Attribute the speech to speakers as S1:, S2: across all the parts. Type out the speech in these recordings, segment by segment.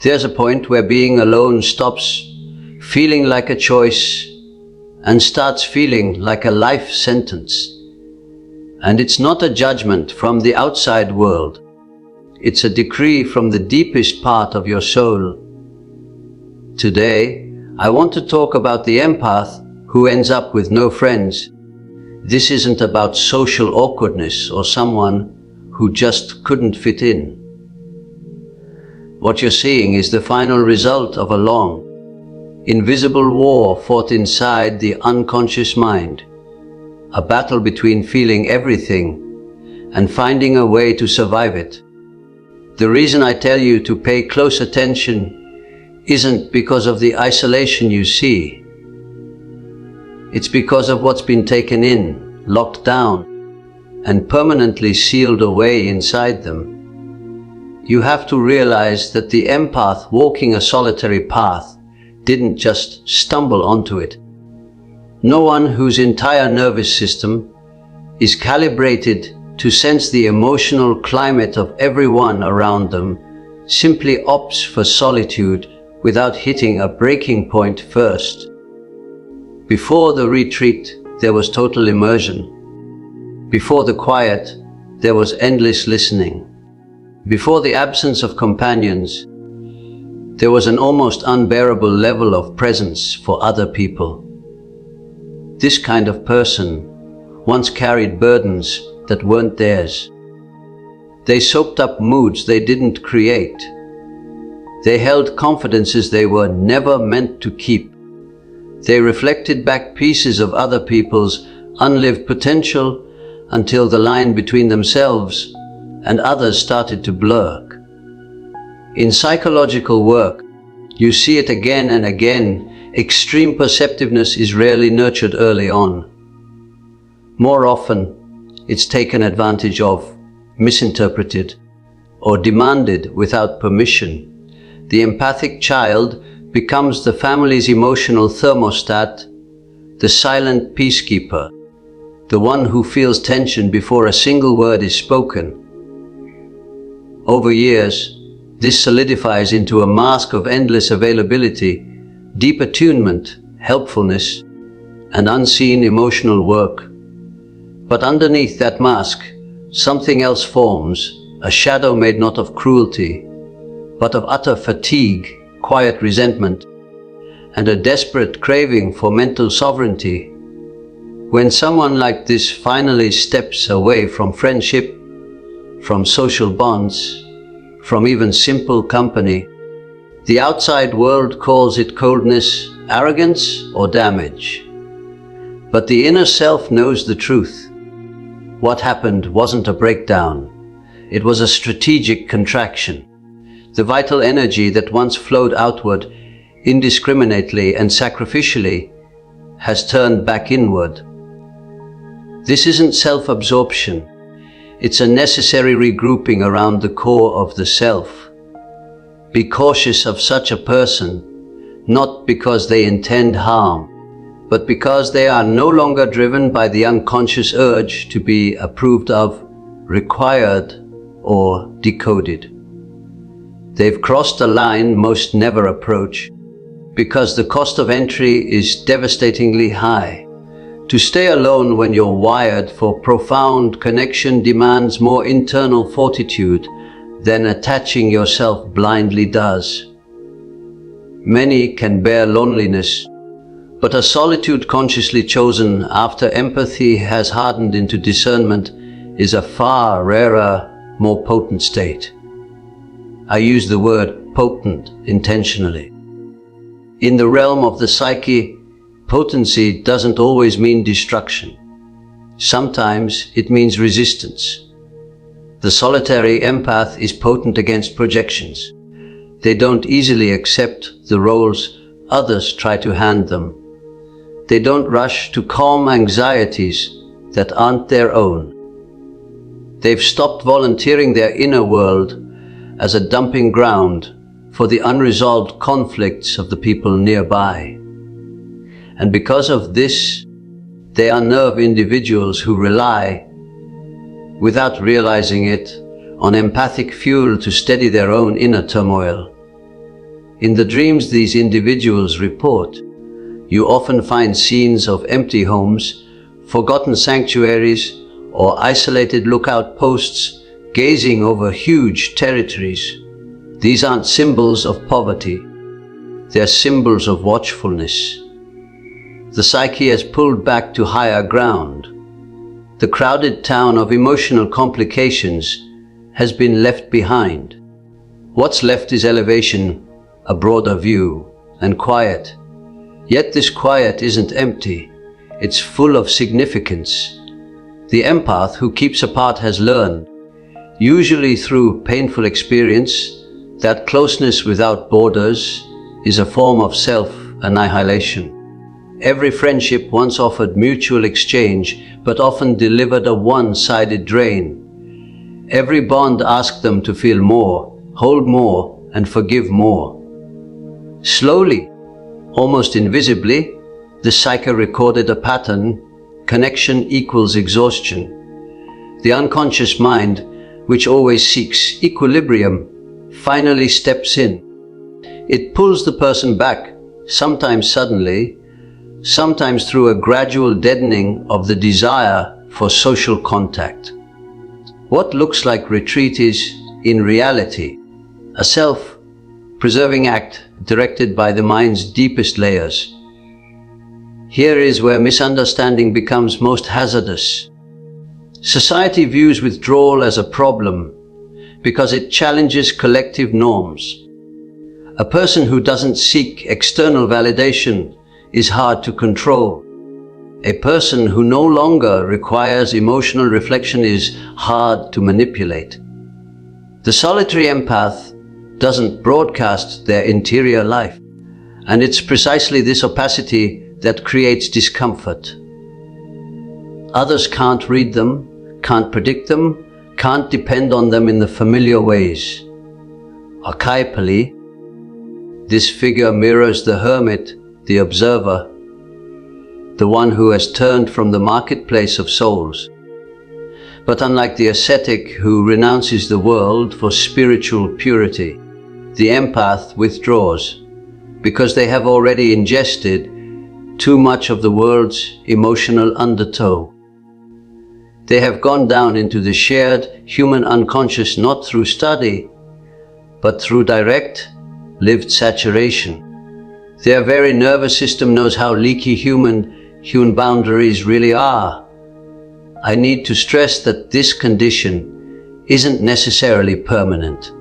S1: There's a point where being alone stops feeling like a choice and starts feeling like a life sentence. And it's not a judgment from the outside world. It's a decree from the deepest part of your soul. Today, I want to talk about the empath who ends up with no friends. This isn't about social awkwardness or someone who just couldn't fit in. What you're seeing is the final result of a long, invisible war fought inside the unconscious mind. A battle between feeling everything and finding a way to survive it. The reason I tell you to pay close attention isn't because of the isolation you see. It's because of what's been taken in, locked down, and permanently sealed away inside them. You have to realize that the empath walking a solitary path didn't just stumble onto it. No one whose entire nervous system is calibrated to sense the emotional climate of everyone around them simply opts for solitude without hitting a breaking point first. Before the retreat, there was total immersion. Before the quiet, there was endless listening. Before the absence of companions, there was an almost unbearable level of presence for other people. This kind of person once carried burdens that weren't theirs. They soaked up moods they didn't create. They held confidences they were never meant to keep. They reflected back pieces of other people's unlived potential until the line between themselves and others started to blur. In psychological work, you see it again and again. Extreme perceptiveness is rarely nurtured early on. More often, it's taken advantage of, misinterpreted, or demanded without permission. The empathic child becomes the family's emotional thermostat, the silent peacekeeper, the one who feels tension before a single word is spoken. Over years, this solidifies into a mask of endless availability, deep attunement, helpfulness, and unseen emotional work. But underneath that mask, something else forms, a shadow made not of cruelty, but of utter fatigue, quiet resentment, and a desperate craving for mental sovereignty. When someone like this finally steps away from friendship, from social bonds, from even simple company, the outside world calls it coldness, arrogance, or damage. But the inner self knows the truth. What happened wasn't a breakdown. It was a strategic contraction. The vital energy that once flowed outward indiscriminately and sacrificially has turned back inward. This isn't self-absorption. It's a necessary regrouping around the core of the self. Be cautious of such a person, not because they intend harm, but because they are no longer driven by the unconscious urge to be approved of, required, or decoded. They've crossed a line most never approach, because the cost of entry is devastatingly high. To stay alone when you're wired for profound connection demands more internal fortitude than attaching yourself blindly does. Many can bear loneliness, but a solitude consciously chosen after empathy has hardened into discernment is a far rarer, more potent state. I use the word potent intentionally. In the realm of the psyche, potency doesn't always mean destruction. Sometimes it means resistance. The solitary empath is potent against projections. They don't easily accept the roles others try to hand them. They don't rush to calm anxieties that aren't their own. They've stopped volunteering their inner world as a dumping ground for the unresolved conflicts of the people nearby. And because of this, they are nerve individuals who rely, without realizing it, on empathic fuel to steady their own inner turmoil. In the dreams these individuals report, you often find scenes of empty homes, forgotten sanctuaries, or isolated lookout posts gazing over huge territories. These aren't symbols of poverty. They're symbols of watchfulness. The psyche has pulled back to higher ground. The crowded town of emotional complications has been left behind. What's left is elevation, a broader view, and quiet. Yet this quiet isn't empty. It's full of significance. The empath who keeps apart has learned, usually through painful experience, that closeness without borders is a form of self-annihilation. Every friendship once offered mutual exchange, but often delivered a one-sided drain. Every bond asked them to feel more, hold more, and forgive more. Slowly, almost invisibly, the psyche recorded a pattern: connection equals exhaustion. The unconscious mind, which always seeks equilibrium, finally steps in. It pulls the person back, sometimes suddenly, sometimes through a gradual deadening of the desire for social contact. What looks like retreat is, in reality, a self-preserving act directed by the mind's deepest layers. Here is where misunderstanding becomes most hazardous. Society views withdrawal as a problem because it challenges collective norms. A person who doesn't seek external validation is hard to control. A person who no longer requires emotional reflection is hard to manipulate. The solitary empath doesn't broadcast their interior life, and it's precisely this opacity that creates discomfort. Others can't read them, can't predict them, can't depend on them in the familiar ways. Archetypally, this figure mirrors the hermit, the observer, the one who has turned from the marketplace of souls. But unlike the ascetic who renounces the world for spiritual purity, the empath withdraws because they have already ingested too much of the world's emotional undertow. They have gone down into the shared human unconscious not through study, but through direct, lived saturation. Their very nervous system knows how leaky human boundaries really are. I need to stress that this condition isn't necessarily permanent.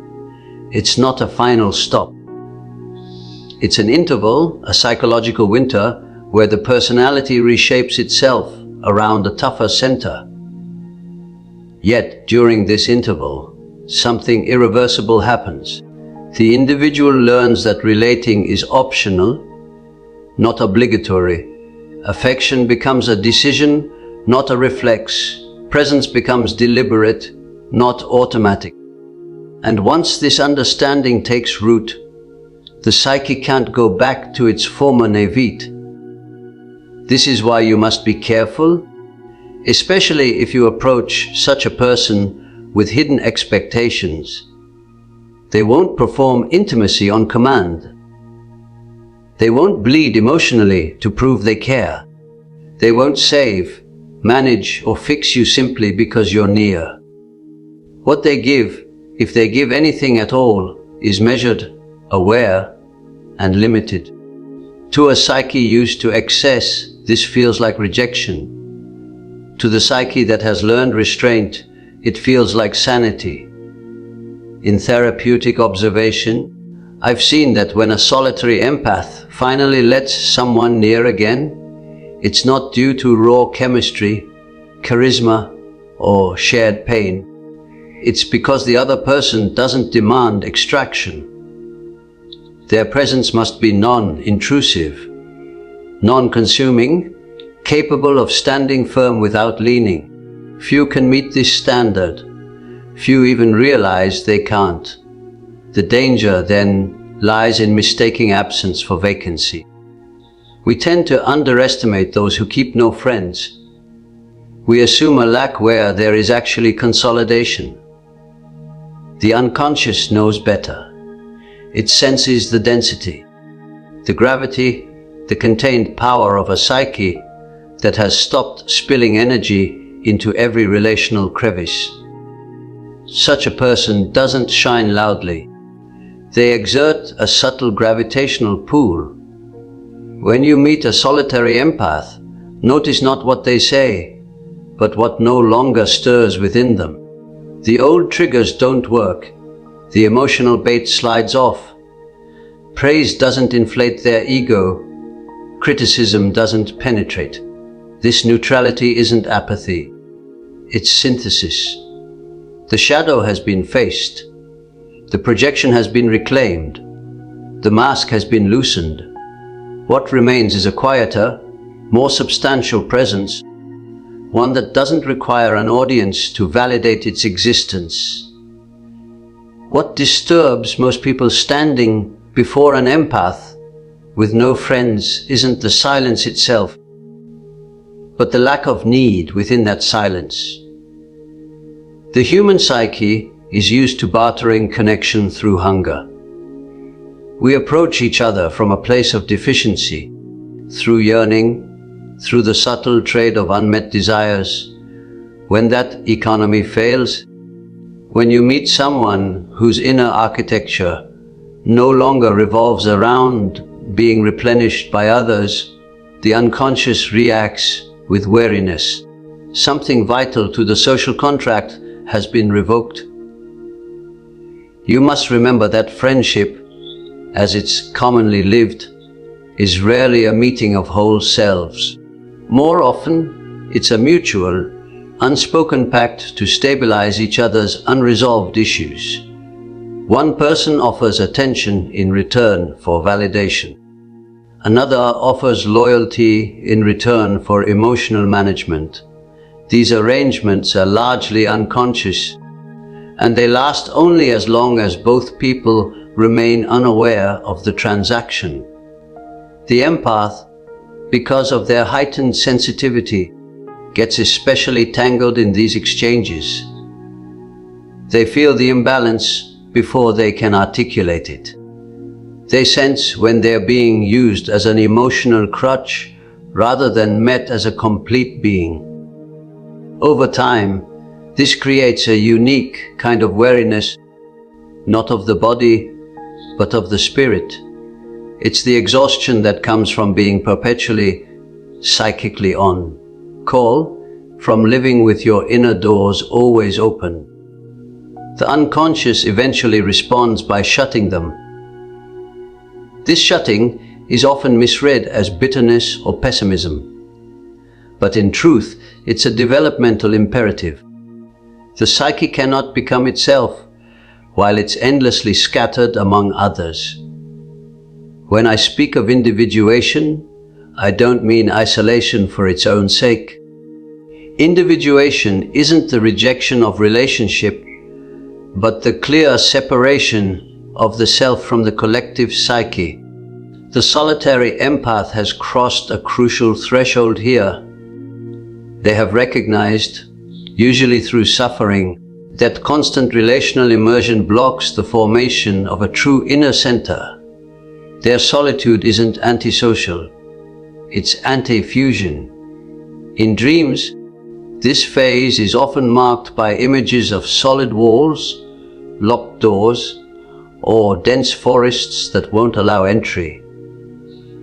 S1: It's not a final stop. It's an interval, a psychological winter, where the personality reshapes itself around a tougher center. Yet, during this interval, something irreversible happens. The individual learns that relating is optional, not obligatory. Affection becomes a decision, not a reflex. Presence becomes deliberate, not automatic. And once this understanding takes root, the psyche can't go back to its former naivete. This is why you must be careful, especially if you approach such a person with hidden expectations. They won't perform intimacy on command. They won't bleed emotionally to prove they care. They won't save, manage, or fix you simply because you're near. What they give, if they give anything at all, is measured, aware, and limited. To a psyche used to excess, this feels like rejection. To the psyche that has learned restraint, it feels like sanity. In therapeutic observation, I've seen that when a solitary empath finally lets someone near again, it's not due to raw chemistry, charisma, or shared pain. It's because the other person doesn't demand extraction. Their presence must be non-intrusive, non-consuming, capable of standing firm without leaning. Few can meet this standard. Few even realize they can't. The danger then lies in mistaking absence for vacancy. We tend to underestimate those who keep no friends. We assume a lack where there is actually consolidation. The unconscious knows better. It senses the density, the gravity, the contained power of a psyche that has stopped spilling energy into every relational crevice. Such a person doesn't shine loudly. They exert a subtle gravitational pull. When you meet a solitary empath, notice not what they say, but what no longer stirs within them. The old triggers don't work. The emotional bait slides off. Praise doesn't inflate their ego. Criticism doesn't penetrate. This neutrality isn't apathy. It's synthesis. The shadow has been faced. The projection has been reclaimed. The mask has been loosened. What remains is a quieter, more substantial presence, one that doesn't require an audience to validate its existence. What disturbs most people standing before an empath with no friends isn't the silence itself, but the lack of need within that silence. The human psyche is used to bartering connection through hunger. We approach each other from a place of deficiency, through yearning, through the subtle trade of unmet desires. When that economy fails, when you meet someone whose inner architecture no longer revolves around being replenished by others, the unconscious reacts with wariness. Something vital to the social contract has been revoked. You must remember that friendship, as it's commonly lived, is rarely a meeting of whole selves. More often, it's a mutual, unspoken pact to stabilize each other's unresolved issues. One person offers attention in return for validation. Another offers loyalty in return for emotional management. These arrangements are largely unconscious, and they last only as long as both people remain unaware of the transaction. The empath, because of their heightened sensitivity, gets especially tangled in these exchanges. They feel the imbalance before they can articulate it. They sense when they're being used as an emotional crutch rather than met as a complete being. Over time, this creates a unique kind of wariness, not of the body, but of the spirit. It's the exhaustion that comes from being perpetually psychically on call, from living with your inner doors always open. The unconscious eventually responds by shutting them. This shutting is often misread as bitterness or pessimism. But in truth, it's a developmental imperative. The psyche cannot become itself while it's endlessly scattered among others. When I speak of individuation, I don't mean isolation for its own sake. Individuation isn't the rejection of relationship, but the clear separation of the self from the collective psyche. The solitary empath has crossed a crucial threshold here. They have recognized, usually through suffering, that constant relational immersion blocks the formation of a true inner center. Their solitude isn't antisocial, it's anti-fusion. In dreams, this phase is often marked by images of solid walls, locked doors, or dense forests that won't allow entry.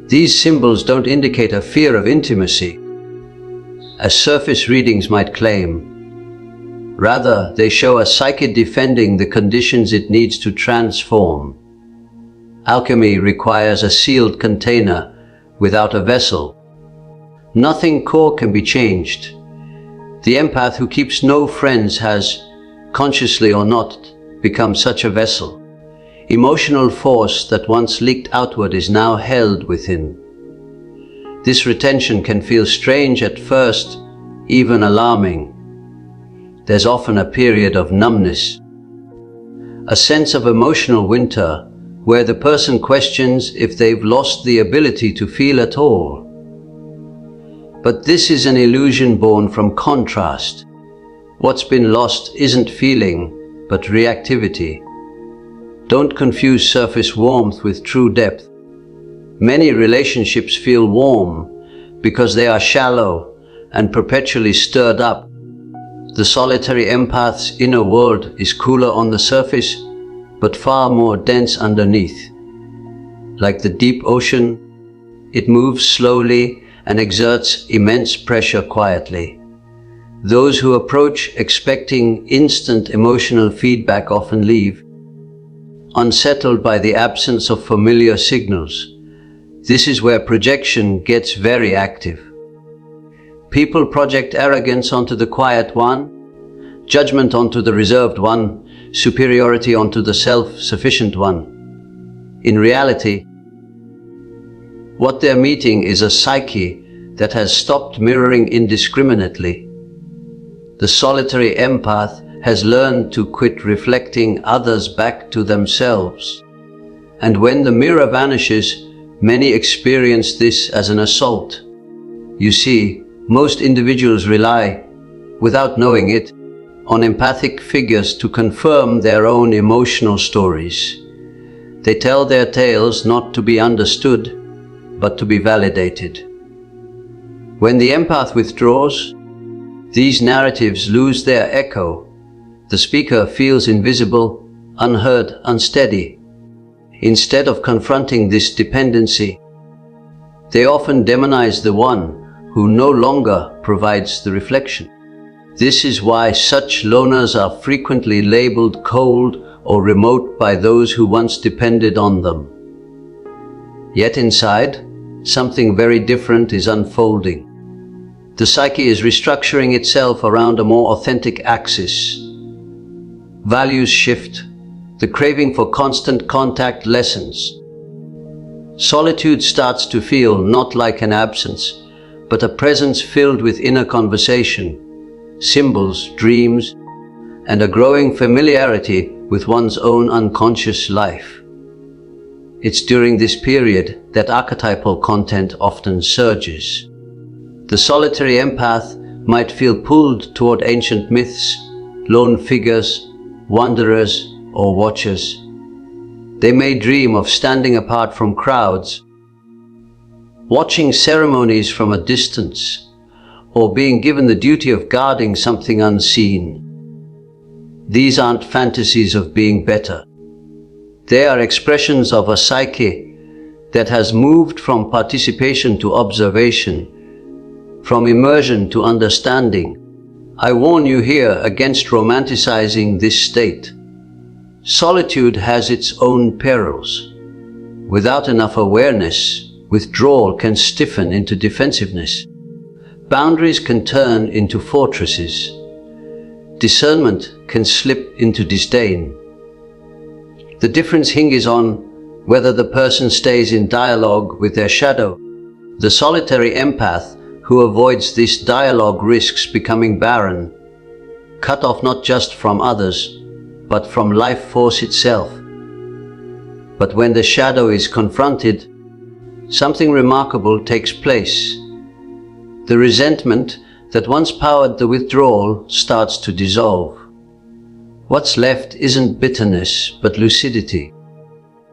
S1: These symbols don't indicate a fear of intimacy, as surface readings might claim. Rather, they show a psyche defending the conditions it needs to transform. Alchemy requires a sealed container without a vessel. Nothing core can be changed. The empath who keeps no friends has, consciously or not, become such a vessel. Emotional force that once leaked outward is now held within. This retention can feel strange at first, even alarming. There's often a period of numbness, a sense of emotional winter where the person questions if they've lost the ability to feel at all. But this is an illusion born from contrast. What's been lost isn't feeling, but reactivity. Don't confuse surface warmth with true depth. Many relationships feel warm because they are shallow and perpetually stirred up. The solitary empath's inner world is cooler on the surface, but far more dense underneath. Like the deep ocean, it moves slowly and exerts immense pressure quietly. Those who approach expecting instant emotional feedback often leave, unsettled by the absence of familiar signals. This is where projection gets very active. People project arrogance onto the quiet one, judgment onto the reserved one, superiority onto the self-sufficient one. In reality, what they're meeting is a psyche that has stopped mirroring indiscriminately. The solitary empath has learned to quit reflecting others back to themselves. And when the mirror vanishes, many experience this as an assault. You see, most individuals rely, without knowing it, on empathic figures to confirm their own emotional stories. They tell their tales not to be understood, but to be validated. When the empath withdraws, these narratives lose their echo. The speaker feels invisible, unheard, unsteady. Instead of confronting this dependency, they often demonize the one who no longer provides the reflection. This is why such loners are frequently labeled cold or remote by those who once depended on them. Yet inside, something very different is unfolding. The psyche is restructuring itself around a more authentic axis. Values shift. The craving for constant contact lessens. Solitude starts to feel not like an absence, but a presence filled with inner conversation, symbols, dreams, and a growing familiarity with one's own unconscious life. It's during this period that archetypal content often surges. The solitary empath might feel pulled toward ancient myths, lone figures, wanderers, or watchers. They may dream of standing apart from crowds, watching ceremonies from a distance, or being given the duty of guarding something unseen. These aren't fantasies of being better. They are expressions of a psyche that has moved from participation to observation, from immersion to understanding. I warn you here against romanticizing this state. Solitude has its own perils. Without enough awareness, withdrawal can stiffen into defensiveness. Boundaries can turn into fortresses. Discernment can slip into disdain. The difference hinges on whether the person stays in dialogue with their shadow. The solitary empath who avoids this dialogue risks becoming barren, cut off not just from others, but from life force itself. But when the shadow is confronted, something remarkable takes place. The resentment that once powered the withdrawal starts to dissolve. What's left isn't bitterness, but lucidity.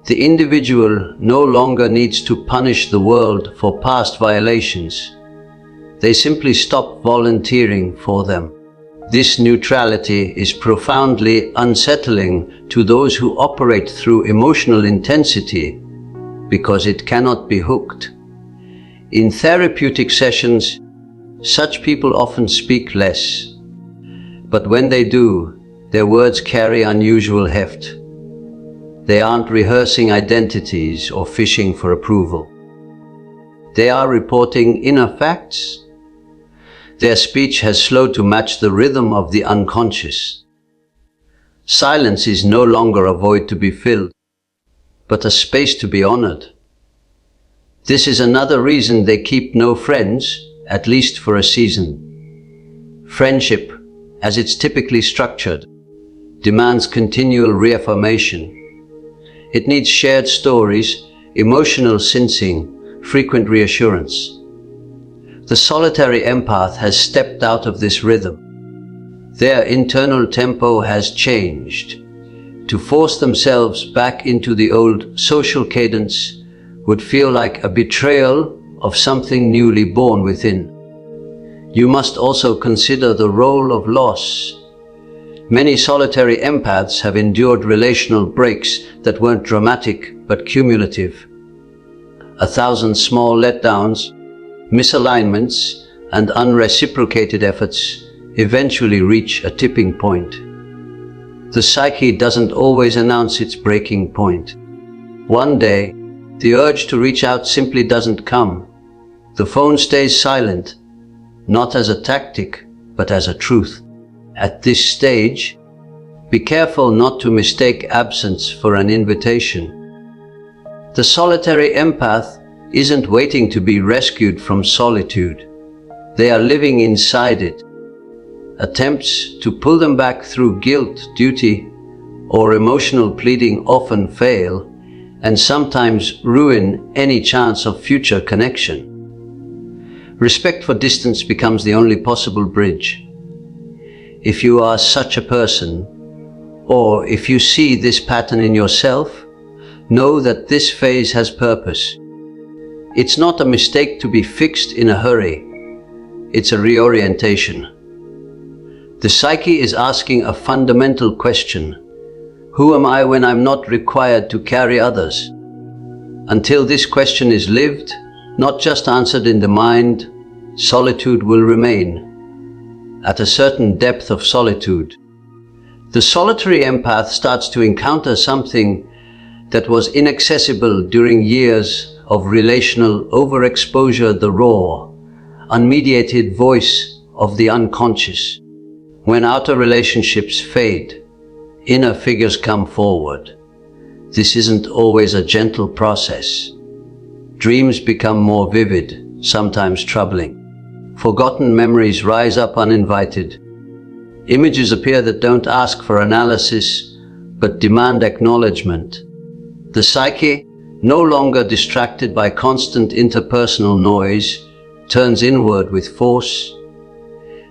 S1: The individual no longer needs to punish the world for past violations. They simply stop volunteering for them. This neutrality is profoundly unsettling to those who operate through emotional intensity because it cannot be hooked. In therapeutic sessions, such people often speak less, but when they do, their words carry unusual heft. They aren't rehearsing identities or fishing for approval. They are reporting inner facts. Their speech has slowed to match the rhythm of the unconscious. Silence is no longer a void to be filled, but a space to be honored. This is another reason they keep no friends, at least for a season. Friendship, as it's typically structured, demands continual reaffirmation. It needs shared stories, emotional sensing, frequent reassurance. The solitary empath has stepped out of this rhythm. Their internal tempo has changed. To force themselves back into the old social cadence would feel like a betrayal of something newly born within. You must also consider the role of loss. Many solitary empaths have endured relational breaks that weren't dramatic but cumulative. 1,000 small letdowns, misalignments, and unreciprocated efforts eventually reach a tipping point. The psyche doesn't always announce its breaking point. One day, the urge to reach out simply doesn't come. The phone stays silent, not as a tactic, but as a truth. At this stage, be careful not to mistake absence for an invitation. The solitary empath isn't waiting to be rescued from solitude. They are living inside it. Attempts to pull them back through guilt, duty, or emotional pleading often fail and sometimes ruin any chance of future connection. Respect for distance becomes the only possible bridge. If you are such a person, or if you see this pattern in yourself, know that this phase has purpose. It's not a mistake to be fixed in a hurry. It's a reorientation. The psyche is asking a fundamental question. Who am I when I'm not required to carry others? Until this question is lived, not just answered in the mind, solitude will remain. At a certain depth of solitude, the solitary empath starts to encounter something that was inaccessible during years of relational overexposure, the raw, unmediated voice of the unconscious. When outer relationships fade, inner figures come forward. This isn't always a gentle process. Dreams become more vivid, sometimes troubling. Forgotten memories rise up uninvited. Images appear that don't ask for analysis, but demand acknowledgement. The psyche, no longer distracted by constant interpersonal noise, turns inward with force.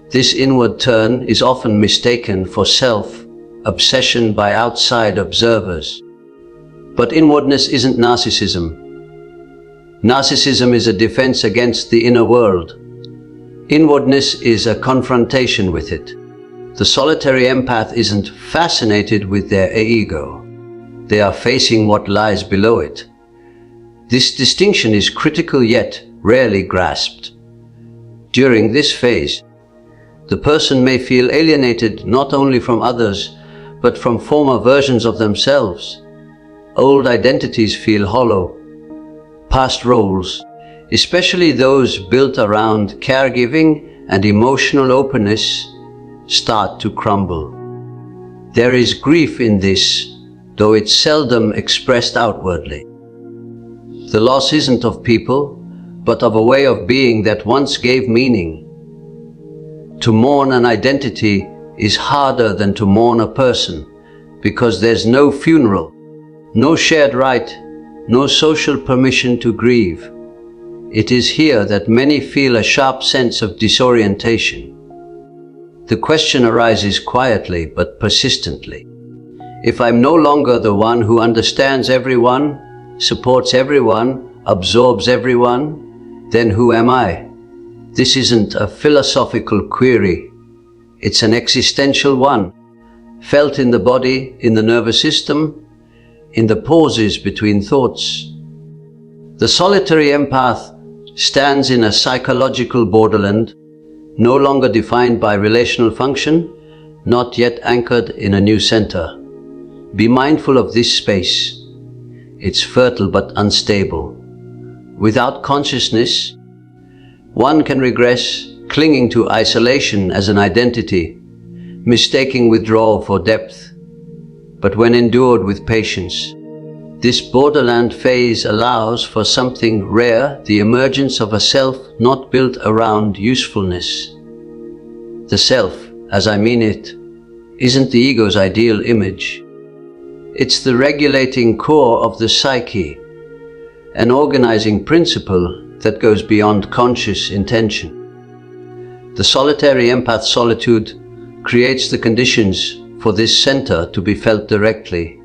S1: This inward turn is often mistaken for self-obsession by outside observers. But inwardness isn't narcissism. Narcissism is a defense against the inner world. Inwardness is a confrontation with it. The solitary empath isn't fascinated with their ego. They are facing what lies below it. This distinction is critical yet rarely grasped. During this phase, the person may feel alienated not only from others, but from former versions of themselves. Old identities feel hollow. Past roles, especially those built around caregiving and emotional openness, start to crumble. There is grief in this, though it's seldom expressed outwardly. The loss isn't of people, but of a way of being that once gave meaning. To mourn an identity is harder than to mourn a person, because there's no funeral, no shared rite, no social permission to grieve. It is here that many feel a sharp sense of disorientation. The question arises quietly but persistently. If I'm no longer the one who understands everyone, supports everyone, absorbs everyone, then who am I? This isn't a philosophical query. It's an existential one, felt in the body, in the nervous system, in the pauses between thoughts. The solitary empath stands in a psychological borderland, no longer defined by relational function, not yet anchored in a new center. Be mindful of this space. It's fertile but unstable. Without consciousness, one can regress, clinging to isolation as an identity, mistaking withdrawal for depth. But when endured with patience, this borderland phase allows for something rare, the emergence of a self not built around usefulness. The self, as I mean it, isn't the ego's ideal image. It's the regulating core of the psyche, an organizing principle that goes beyond conscious intention. The solitary empath solitude creates the conditions for this center to be felt directly.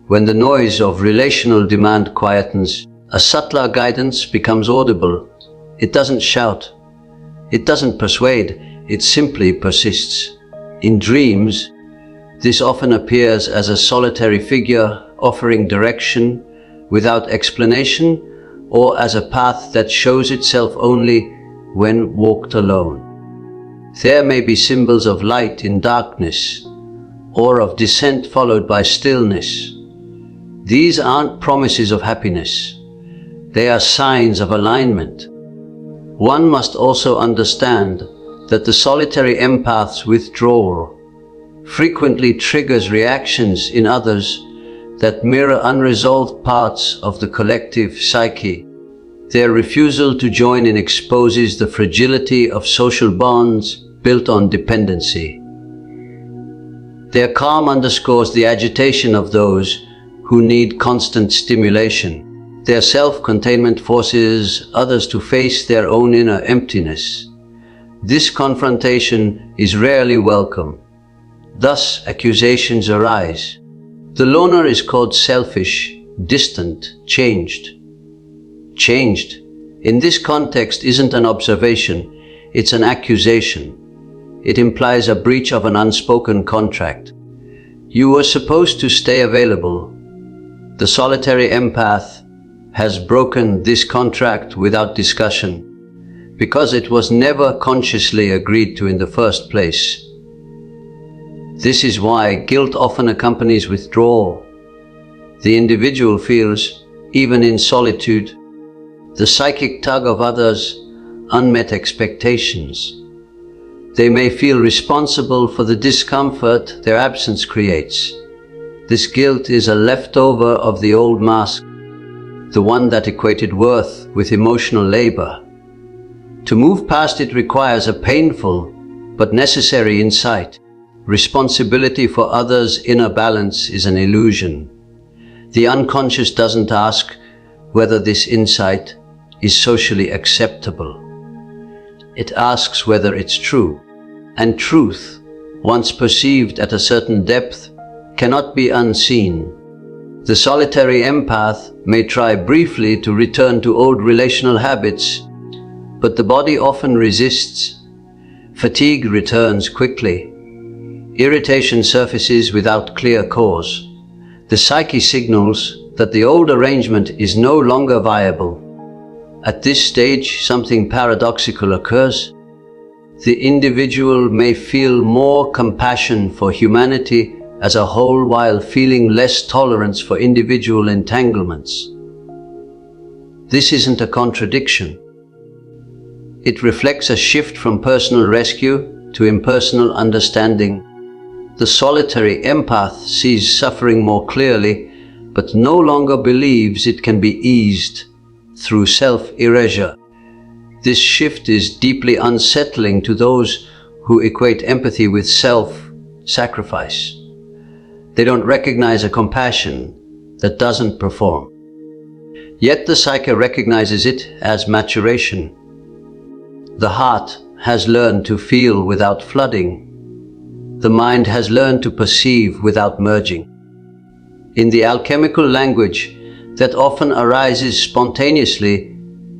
S1: When the noise of relational demand quietens, a subtler guidance becomes audible. It doesn't shout. It doesn't persuade. It simply persists. In dreams, this often appears as a solitary figure offering direction without explanation, or as a path that shows itself only when walked alone. There may be symbols of light in darkness, or of descent followed by stillness. These aren't promises of happiness. They are signs of alignment. One must also understand that the solitary empath's withdrawal frequently triggers reactions in others that mirror unresolved parts of the collective psyche. Their refusal to join in exposes the fragility of social bonds built on dependency. Their calm underscores the agitation of those who need constant stimulation. Their self-containment forces others to face their own inner emptiness. This confrontation is rarely welcome. Thus, accusations arise. The loner is called selfish, distant, changed. Changed, in this context, isn't an observation, it's an accusation. It implies a breach of an unspoken contract. You were supposed to stay available. The solitary empath has broken this contract without discussion, because it was never consciously agreed to in the first place. This is why guilt often accompanies withdrawal. The individual feels, even in solitude, the psychic tug of others' unmet expectations. They may feel responsible for the discomfort their absence creates. This guilt is a leftover of the old mask, the one that equated worth with emotional labor. To move past it requires a painful but necessary insight. Responsibility for others' inner balance is an illusion. The unconscious doesn't ask whether this insight is socially acceptable. It asks whether it's true. And truth, once perceived at a certain depth, cannot be unseen. The solitary empath may try briefly to return to old relational habits, but the body often resists. Fatigue returns quickly. Irritation surfaces without clear cause. The psyche signals that the old arrangement is no longer viable. At this stage, something paradoxical occurs. The individual may feel more compassion for humanity as a whole while feeling less tolerance for individual entanglements. This isn't a contradiction. It reflects a shift from personal rescue to impersonal understanding. The solitary empath sees suffering more clearly, but no longer believes it can be eased through self-erasure. This shift is deeply unsettling to those who equate empathy with self-sacrifice. They don't recognize a compassion that doesn't perform. Yet the psyche recognizes it as maturation. The heart has learned to feel without flooding. The mind has learned to perceive without merging. In the alchemical language that often arises spontaneously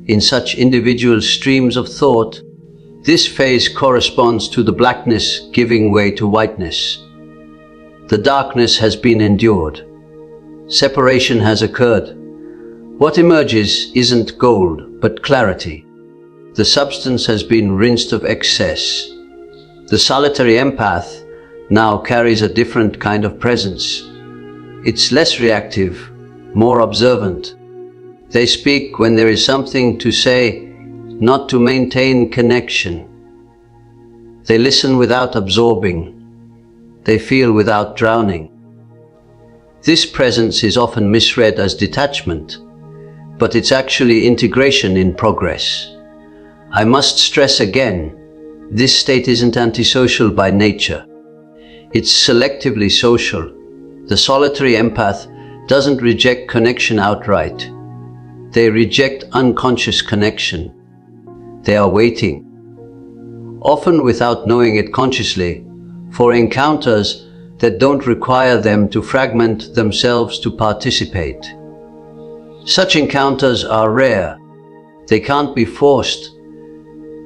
S1: in such individual streams of thought, this phase corresponds to the blackness giving way to whiteness. The darkness has been endured. Separation has occurred. What emerges isn't gold, but clarity. The substance has been rinsed of excess. The solitary empath now carries a different kind of presence. It's less reactive, more observant. They speak when there is something to say, not to maintain connection. They listen without absorbing. They feel without drowning. This presence is often misread as detachment, but it's actually integration in progress. I must stress again, this state isn't antisocial by nature. It's selectively social. The solitary empath doesn't reject connection outright. They reject unconscious connection. They are waiting. Often without knowing it consciously, for encounters that don't require them to fragment themselves to participate. Such encounters are rare. They can't be forced.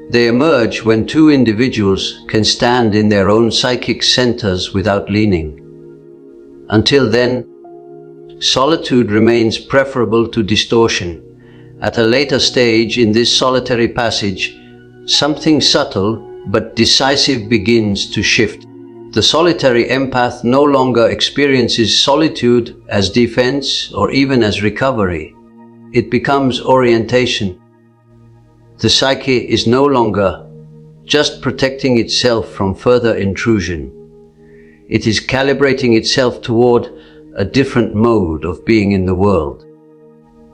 S1: They emerge when two individuals can stand in their own psychic centers without leaning. Until then, solitude remains preferable to distortion. At a later stage in this solitary passage, something subtle but decisive begins to shift. The solitary empath no longer experiences solitude as defense or even as recovery. It becomes orientation. The psyche is no longer just protecting itself from further intrusion. It is calibrating itself toward a different mode of being in the world.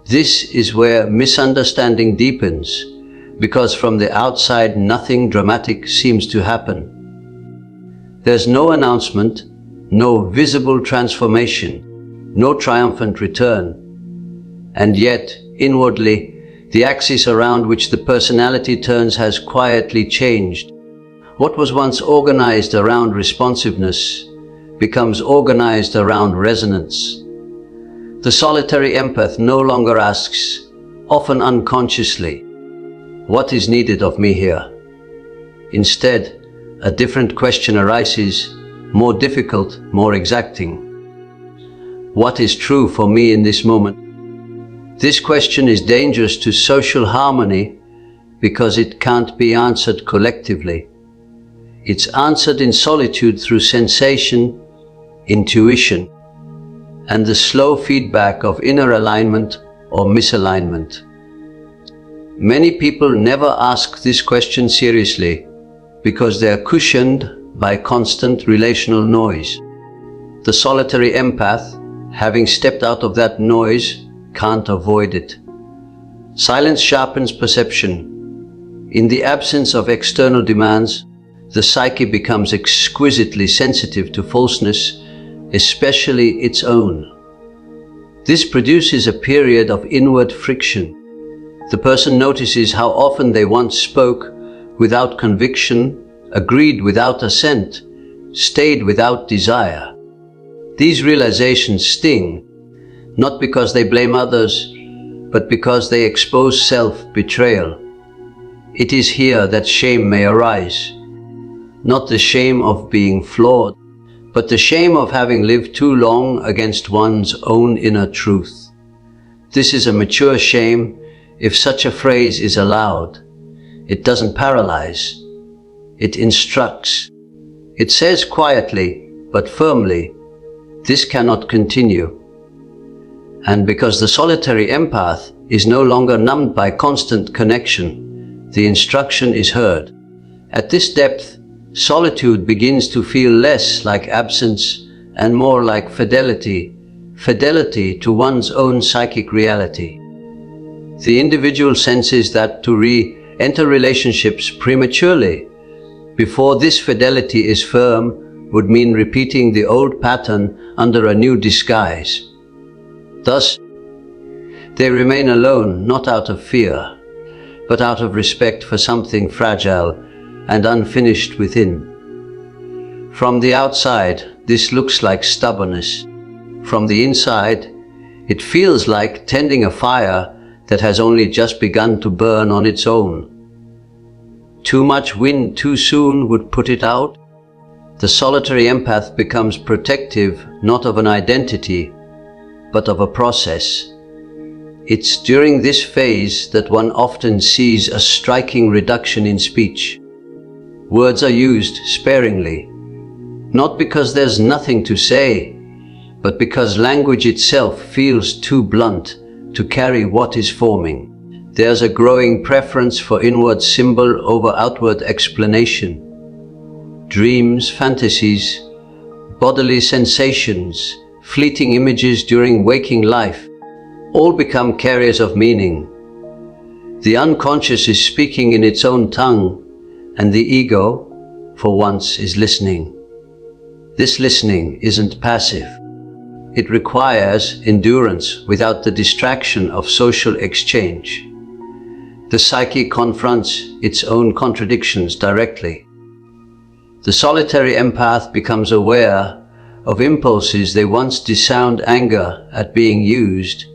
S1: This is where misunderstanding deepens, because from the outside nothing dramatic seems to happen. There's no announcement, no visible transformation, no triumphant return. And yet, inwardly, the axis around which the personality turns has quietly changed. What was once organized around responsiveness becomes organized around resonance. The solitary empath no longer asks, often unconsciously, "What is needed of me here?" Instead, a different question arises, more difficult, more exacting. What is true for me in this moment? This question is dangerous to social harmony because it can't be answered collectively. It's answered in solitude through sensation, intuition, and the slow feedback of inner alignment or misalignment. Many people never ask this question seriously because they are cushioned by constant relational noise. The solitary empath, having stepped out of that noise, can't avoid it. Silence sharpens perception. In the absence of external demands, the psyche becomes exquisitely sensitive to falseness, especially its own. This produces a period of inward friction. The person notices how often they once spoke without conviction, agreed without assent, stayed without desire. These realizations sting, not because they blame others, but because they expose self-betrayal. It is here that shame may arise. Not the shame of being flawed, but the shame of having lived too long against one's own inner truth. This is a mature shame, if such a phrase is allowed. It doesn't paralyze. It instructs. It says quietly, but firmly, this cannot continue. And because the solitary empath is no longer numbed by constant connection, the instruction is heard. At this depth, solitude begins to feel less like absence and more like fidelity, fidelity to one's own psychic reality. The individual senses that to re-enter relationships prematurely, before this fidelity is firm, would mean repeating the old pattern under a new disguise. Thus, they remain alone, not out of fear, but out of respect for something fragile and unfinished within. From the outside, this looks like stubbornness. From the inside, it feels like tending a fire that has only just begun to burn on its own. Too much wind too soon would put it out. The solitary empath becomes protective not of an identity, but of a process. It's during this phase that one often sees a striking reduction in speech. Words are used sparingly, not because there's nothing to say, but because language itself feels too blunt to carry what is forming. There's a growing preference for inward symbol over outward explanation. Dreams, fantasies, bodily sensations, fleeting images during waking life, all become carriers of meaning. The unconscious is speaking in its own tongue, and the ego, for once, is listening. This listening isn't passive. It requires endurance without the distraction of social exchange. The psyche confronts its own contradictions directly. The solitary empath becomes aware of impulses they once disowned: anger at being used,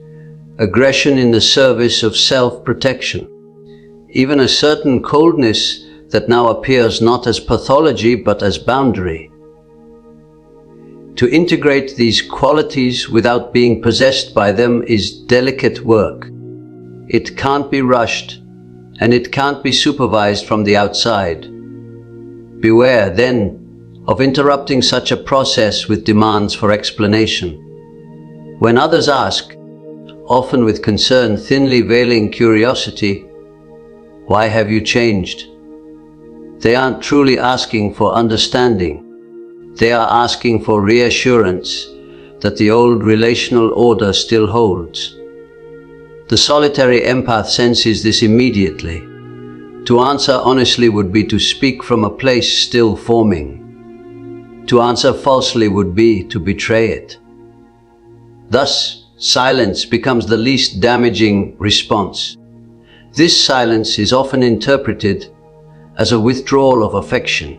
S1: aggression in the service of self-protection, even a certain coldness that now appears not as pathology but as boundary. To integrate these qualities without being possessed by them is delicate work. It can't be rushed, and it can't be supervised from the outside. Beware, then, of interrupting such a process with demands for explanation. When others ask, often with concern thinly veiling curiosity, "Why have you changed?" they aren't truly asking for understanding. They are asking for reassurance that the old relational order still holds. The solitary empath senses this immediately. To answer honestly would be to speak from a place still forming. To answer falsely would be to betray it. Thus, silence becomes the least damaging response. This silence is often interpreted as a withdrawal of affection.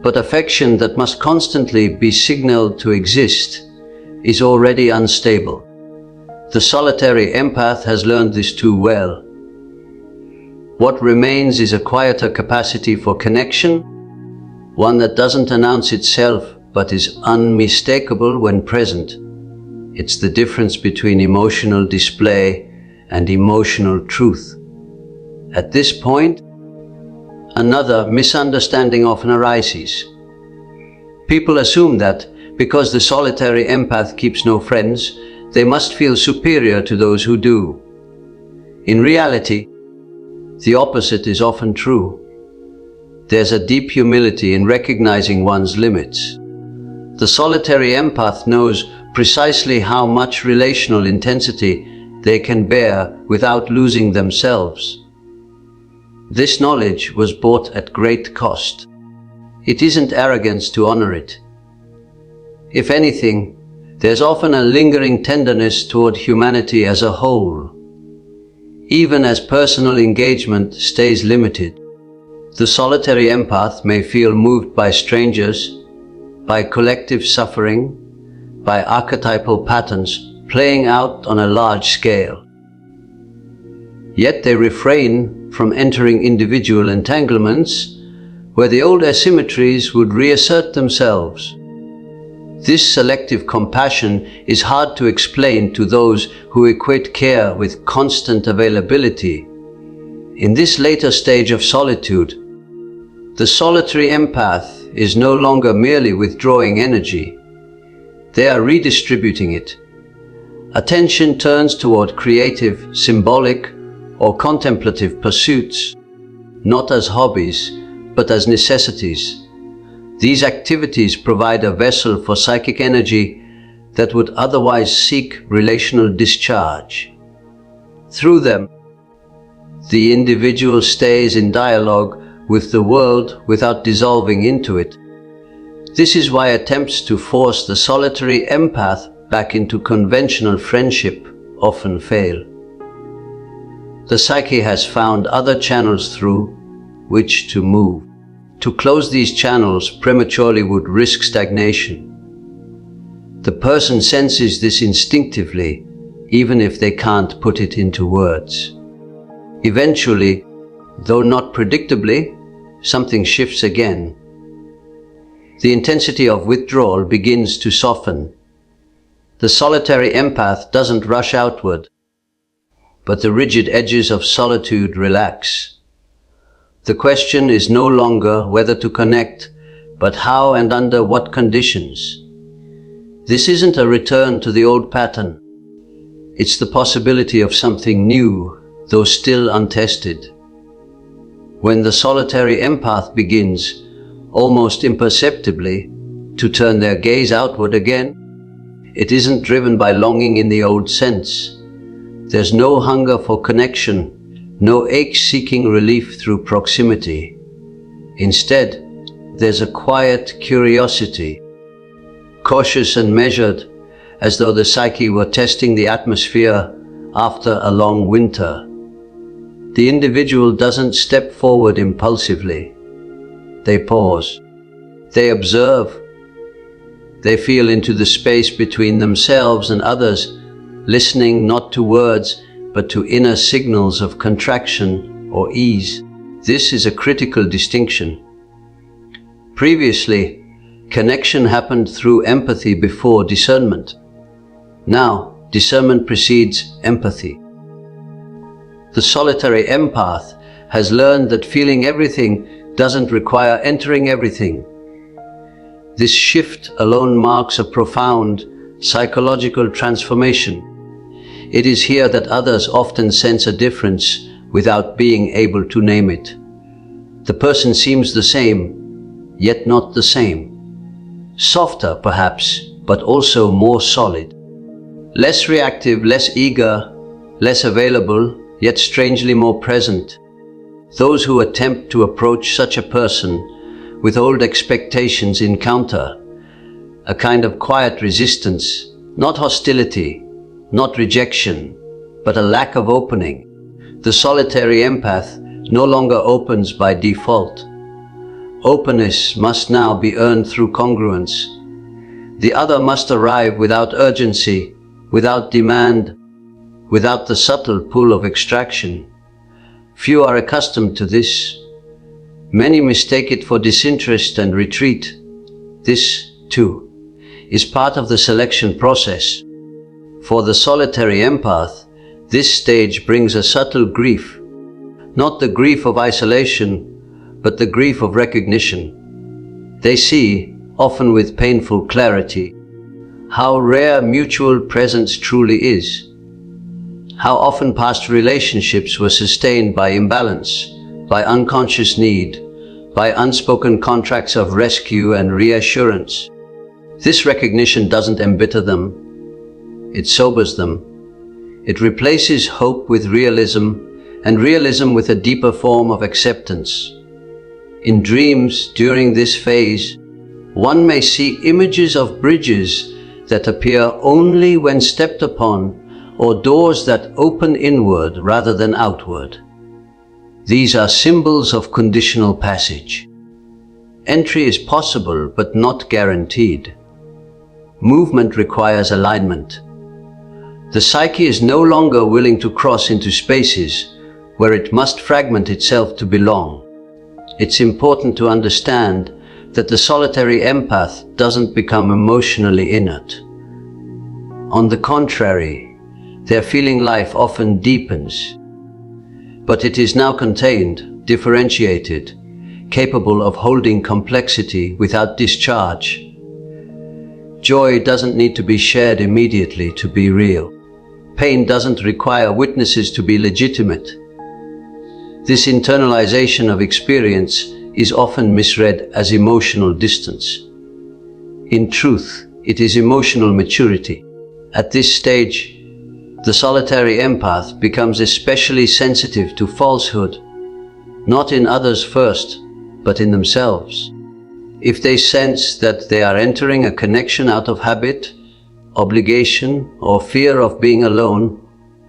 S1: But affection that must constantly be signaled to exist is already unstable. The solitary empath has learned this too well. What remains is a quieter capacity for connection, one that doesn't announce itself but is unmistakable when present. It's the difference between emotional display and emotional truth. At this point, another misunderstanding often arises. People assume that because the solitary empath keeps no friends, they must feel superior to those who do. In reality, the opposite is often true. There's a deep humility in recognizing one's limits. The solitary empath knows precisely how much relational intensity they can bear without losing themselves. This knowledge was bought at great cost. It isn't arrogance to honor it. If anything, there's often a lingering tenderness toward humanity as a whole. Even as personal engagement stays limited, the solitary empath may feel moved by strangers, by collective suffering, by archetypal patterns playing out on a large scale. Yet they refrain from entering individual entanglements where the old asymmetries would reassert themselves. This selective compassion is hard to explain to those who equate care with constant availability. In this later stage of solitude, the solitary empath is no longer merely withdrawing energy. They are redistributing it. Attention turns toward creative, symbolic, or contemplative pursuits, not as hobbies, but as necessities. These activities provide a vessel for psychic energy that would otherwise seek relational discharge. Through them, the individual stays in dialogue with the world without dissolving into it. This is why attempts to force the solitary empath back into conventional friendship often fail. The psyche has found other channels through which to move. To close these channels prematurely would risk stagnation. The person senses this instinctively, even if they can't put it into words. Eventually, though not predictably, something shifts again. The intensity of withdrawal begins to soften. The solitary empath doesn't rush outward, but the rigid edges of solitude relax. The question is no longer whether to connect, but how and under what conditions. This isn't a return to the old pattern. It's the possibility of something new, though still untested. When the solitary empath begins, almost imperceptibly, to turn their gaze outward again, it isn't driven by longing in the old sense. There's no hunger for connection, no ache seeking relief through proximity. Instead, there's a quiet curiosity, cautious and measured, as though the psyche were testing the atmosphere after a long winter. The individual doesn't step forward impulsively. They pause. They observe. They feel into the space between themselves and others, listening not to words, but to inner signals of contraction or ease. This is a critical distinction. Previously, connection happened through empathy before discernment. Now, discernment precedes empathy. The solitary empath has learned that feeling everything doesn't require entering everything. This shift alone marks a profound psychological transformation. It is here that others often sense a difference without being able to name it. The person seems the same, yet not the same. Softer, perhaps, but also more solid. Less reactive, less eager, less available, yet strangely more present. Those who attempt to approach such a person with old expectations encounter a kind of quiet resistance, not hostility, not rejection, but a lack of opening. The solitary empath no longer opens by default. Openness must now be earned through congruence. The other must arrive without urgency, without demand, without the subtle pull of extraction. Few are accustomed to this. Many mistake it for disinterest and retreat. This, too, is part of the selection process. For the solitary empath, this stage brings a subtle grief, not the grief of isolation, but the grief of recognition. They see, often with painful clarity, how rare mutual presence truly is. How often past relationships were sustained by imbalance, by unconscious need, by unspoken contracts of rescue and reassurance. This recognition doesn't embitter them, it sobers them. It replaces hope with realism, and realism with a deeper form of acceptance. In dreams during this phase, one may see images of bridges that appear only when stepped upon, or doors that open inward rather than outward. These are symbols of conditional passage. Entry is possible but not guaranteed. Movement requires alignment. The psyche is no longer willing to cross into spaces where it must fragment itself to belong. It's important to understand that the solitary empath doesn't become emotionally inert. On the contrary, their feeling life often deepens. But it is now contained, differentiated, capable of holding complexity without discharge. Joy doesn't need to be shared immediately to be real. Pain doesn't require witnesses to be legitimate. This internalization of experience is often misread as emotional distance. In truth, it is emotional maturity. At this stage, the solitary empath becomes especially sensitive to falsehood, not in others first, but in themselves. If they sense that they are entering a connection out of habit, obligation, or fear of being alone,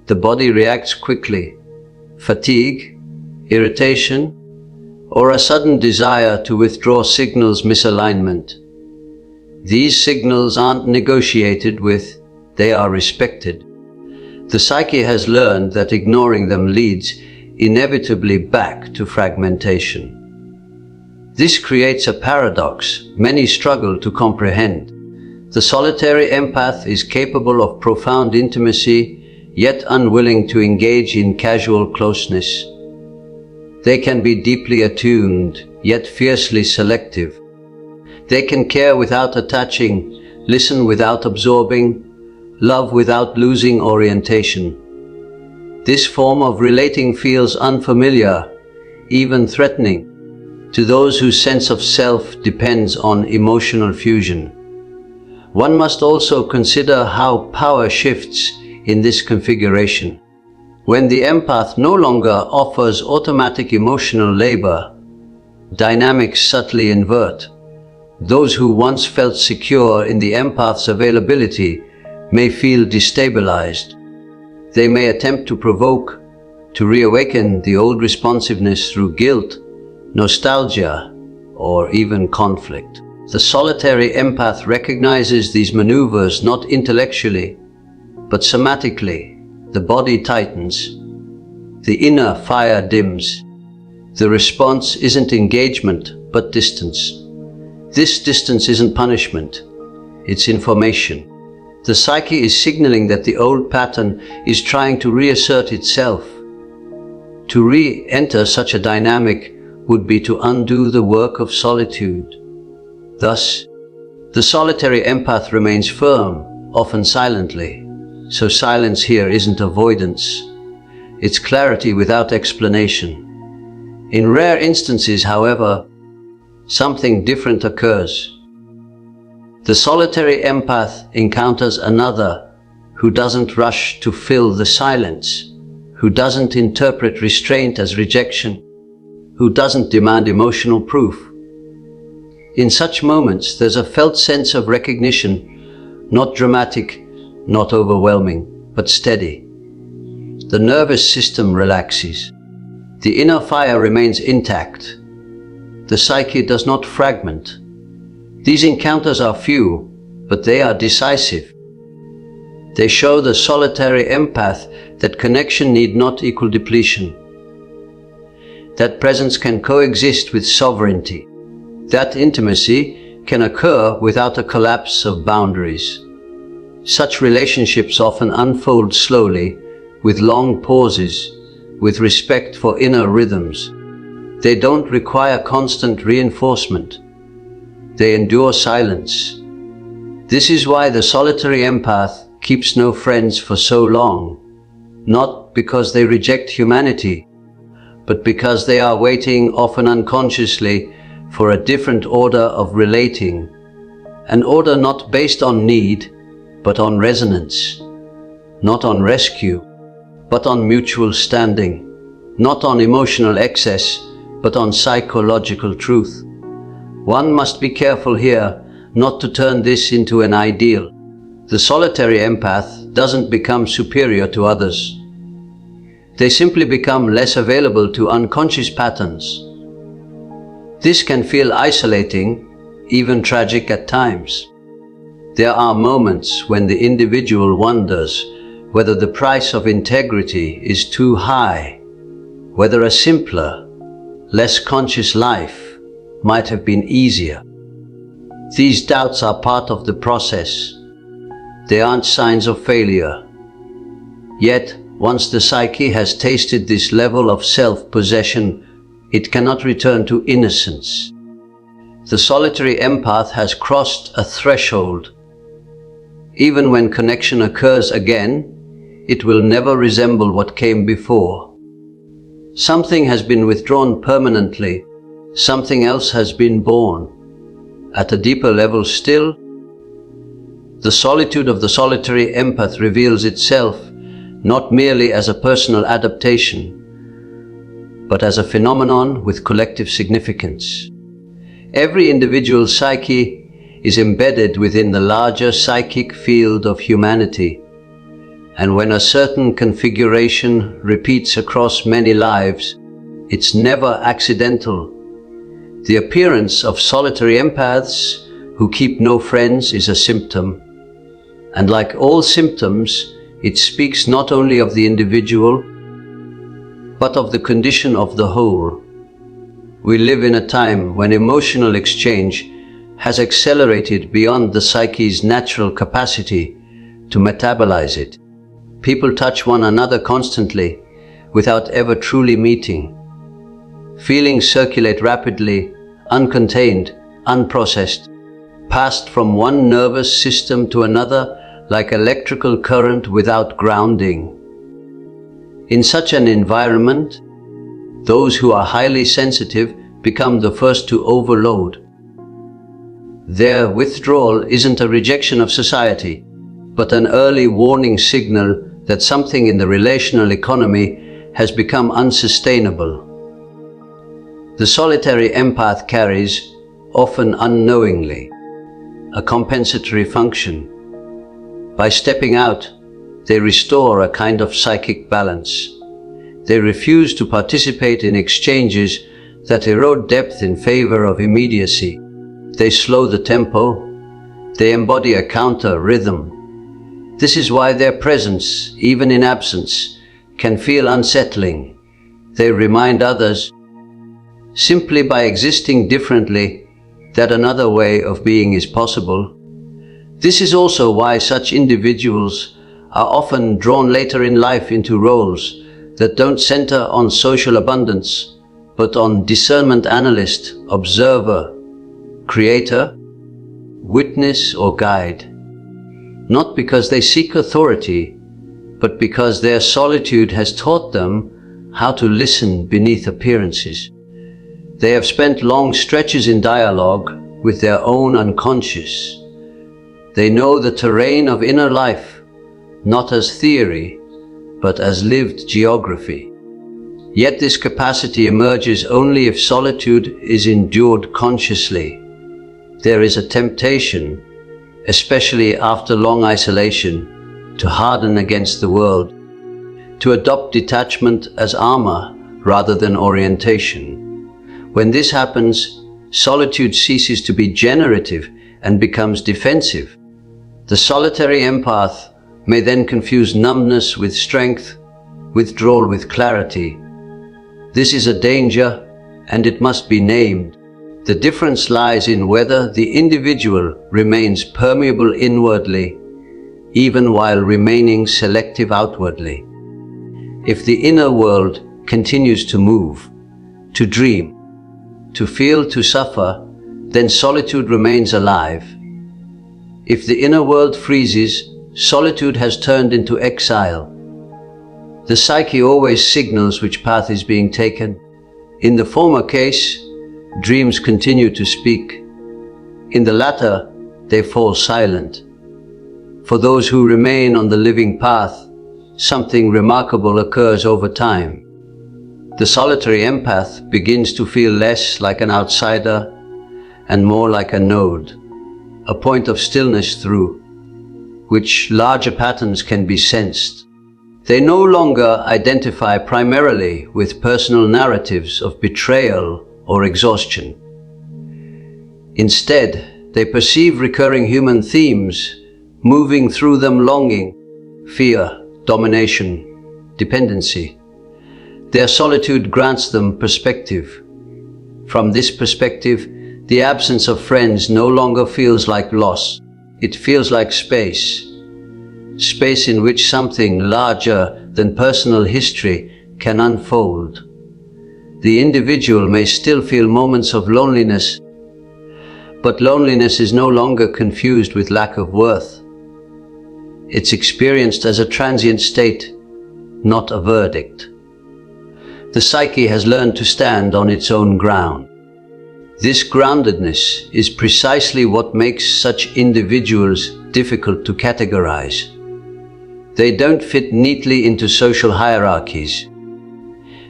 S1: the body reacts quickly. Fatigue, irritation, or a sudden desire to withdraw signals misalignment. These signals aren't negotiated with, they are respected. The psyche has learned that ignoring them leads inevitably back to fragmentation. This creates a paradox many struggle to comprehend. The solitary empath is capable of profound intimacy, yet unwilling to engage in casual closeness. They can be deeply attuned, yet fiercely selective. They can care without attaching, listen without absorbing, love without losing orientation. This form of relating feels unfamiliar, even threatening, to those whose sense of self depends on emotional fusion. One must also consider how power shifts in this configuration. When the empath no longer offers automatic emotional labor, dynamics subtly invert. Those who once felt secure in the empath's availability may feel destabilized. They may attempt to provoke, to reawaken the old responsiveness through guilt, nostalgia, or even conflict. The solitary empath recognizes these maneuvers not intellectually, but somatically. The body tightens. The inner fire dims. The response isn't engagement, but distance. This distance isn't punishment. It's information. The psyche is signaling that the old pattern is trying to reassert itself. To re-enter such a dynamic would be to undo the work of solitude. Thus, the solitary empath remains firm, often silently. So silence here isn't avoidance. It's clarity without explanation. In rare instances, however, something different occurs. The solitary empath encounters another who doesn't rush to fill the silence, who doesn't interpret restraint as rejection, who doesn't demand emotional proof. In such moments, there's a felt sense of recognition, not dramatic, not overwhelming, but steady. The nervous system relaxes. The inner fire remains intact. The psyche does not fragment. These encounters are few, but they are decisive. They show the solitary empath that connection need not equal depletion. That presence can coexist with sovereignty. That intimacy can occur without a collapse of boundaries. Such relationships often unfold slowly, with long pauses, with respect for inner rhythms. They don't require constant reinforcement. They endure silence. This is why the solitary empath keeps no friends for so long, not because they reject humanity, but because they are waiting, often unconsciously, for a different order of relating, an order not based on need, but on resonance, not on rescue, but on mutual standing, not on emotional excess, but on psychological truth. One must be careful here not to turn this into an ideal. The solitary empath doesn't become superior to others. They simply become less available to unconscious patterns. This can feel isolating, even tragic at times. There are moments when the individual wonders whether the price of integrity is too high, whether a simpler, less conscious life might have been easier. These doubts are part of the process. They aren't signs of failure. Yet, once the psyche has tasted this level of self-possession, it cannot return to innocence. The solitary empath has crossed a threshold. Even when connection occurs again, it will never resemble what came before. Something has been withdrawn permanently. Something else has been born. At a deeper level still, the solitude of the solitary empath reveals itself not merely as a personal adaptation, but as a phenomenon with collective significance. Every individual psyche is embedded within the larger psychic field of humanity, and when a certain configuration repeats across many lives, it's never accidental. The appearance of solitary empaths who keep no friends is a symptom, and like all symptoms, it speaks not only of the individual, but of the condition of the whole. We live in a time when emotional exchange has accelerated beyond the psyche's natural capacity to metabolize it. People touch one another constantly without ever truly meeting. Feelings circulate rapidly, uncontained, unprocessed, passed from one nervous system to another like electrical current without grounding. In such an environment, those who are highly sensitive become the first to overload. Their withdrawal isn't a rejection of society, but an early warning signal that something in the relational economy has become unsustainable. The solitary empath carries, often unknowingly, a compensatory function. By stepping out, they restore a kind of psychic balance. They refuse to participate in exchanges that erode depth in favor of immediacy. They slow the tempo. They embody a counter rhythm. This is why their presence, even in absence, can feel unsettling. They remind others, simply by existing differently, that another way of being is possible. This is also why such individuals are often drawn later in life into roles that don't center on social abundance, but on discernment analyst, observer, creator, witness or guide. Not because they seek authority, but because their solitude has taught them how to listen beneath appearances. They have spent long stretches in dialogue with their own unconscious. They know the terrain of inner life, not as theory, but as lived geography. Yet this capacity emerges only if solitude is endured consciously. There is a temptation, especially after long isolation, to harden against the world, to adopt detachment as armor rather than orientation. When this happens, solitude ceases to be generative and becomes defensive. The solitary empath may then confuse numbness with strength, withdrawal with clarity. This is a danger, and it must be named. The difference lies in whether the individual remains permeable inwardly, even while remaining selective outwardly. If the inner world continues to move, to dream, to feel, to suffer, then solitude remains alive. If the inner world freezes, solitude has turned into exile. The psyche always signals which path is being taken. In the former case, dreams continue to speak. In the latter, they fall silent. For those who remain on the living path, something remarkable occurs over time. The solitary empath begins to feel less like an outsider and more like a node, a point of stillness through which larger patterns can be sensed. They no longer identify primarily with personal narratives of betrayal or exhaustion. Instead, they perceive recurring human themes, moving through them: longing, fear, domination, dependency. Their solitude grants them perspective. From this perspective, the absence of friends no longer feels like loss. It feels like space. Space in which something larger than personal history can unfold. The individual may still feel moments of loneliness, but loneliness is no longer confused with lack of worth. It's experienced as a transient state, not a verdict. The psyche has learned to stand on its own ground. This groundedness is precisely what makes such individuals difficult to categorize. They don't fit neatly into social hierarchies.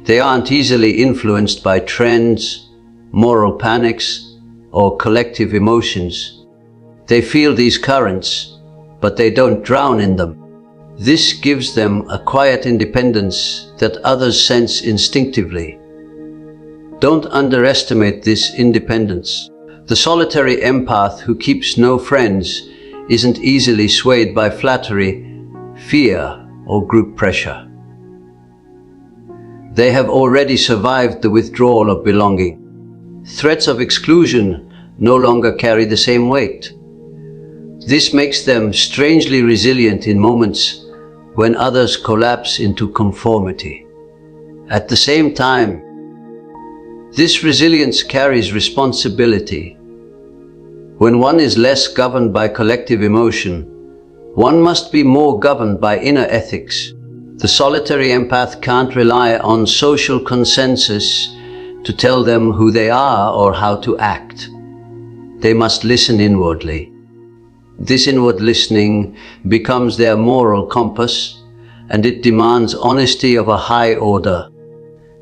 S1: They aren't easily influenced by trends, moral panics, or collective emotions. They feel these currents, but they don't drown in them. This gives them a quiet independence that others sense instinctively. Don't underestimate this independence. The solitary empath who keeps no friends isn't easily swayed by flattery, fear, or group pressure. They have already survived the withdrawal of belonging. Threats of exclusion no longer carry the same weight. This makes them strangely resilient in moments when others collapse into conformity. At the same time, this resilience carries responsibility. When one is less governed by collective emotion, one must be more governed by inner ethics. The solitary empath can't rely on social consensus to tell them who they are or how to act. They must listen inwardly. This inward listening becomes their moral compass, and it demands honesty of a high order.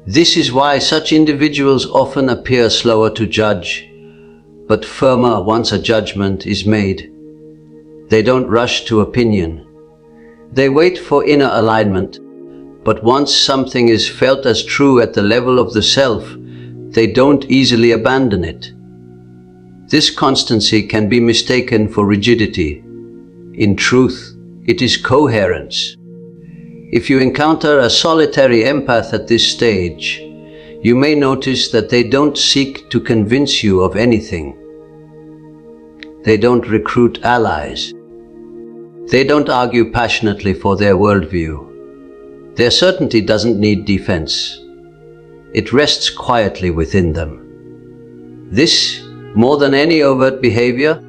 S1: This is why such individuals often appear slower to judge, but firmer once a judgment is made. They don't rush to opinion. They wait for inner alignment, but once something is felt as true at the level of the self, they don't easily abandon it. This constancy can be mistaken for rigidity. In truth, it is coherence. If you encounter a solitary empath at this stage, you may notice that they don't seek to convince you of anything. They don't recruit allies. They don't argue passionately for their worldview. Their certainty doesn't need defense. It rests quietly within them. This, more than any overt behavior,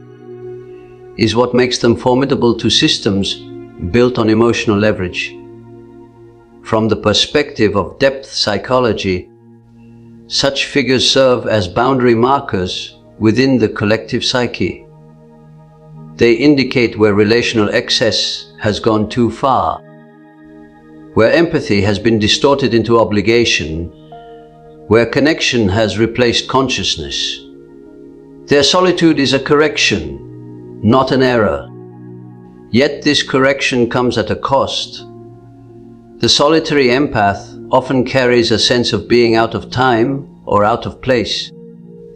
S1: is what makes them formidable to systems built on emotional leverage. From the perspective of depth psychology, such figures serve as boundary markers within the collective psyche. They indicate where relational excess has gone too far, where empathy has been distorted into obligation, where connection has replaced consciousness. Their solitude is a correction, not an error. Yet this correction comes at a cost. The solitary empath often carries a sense of being out of time or out of place.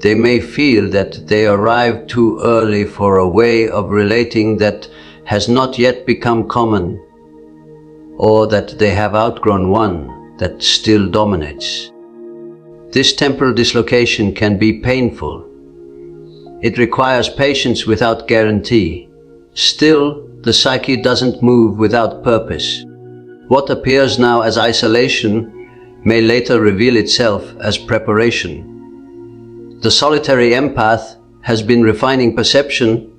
S1: They may feel that they arrived too early for a way of relating that has not yet become common, or that they have outgrown one that still dominates. This temporal dislocation can be painful. It requires patience without guarantee. Still, the psyche doesn't move without purpose. What appears now as isolation may later reveal itself as preparation. The solitary empath has been refining perception,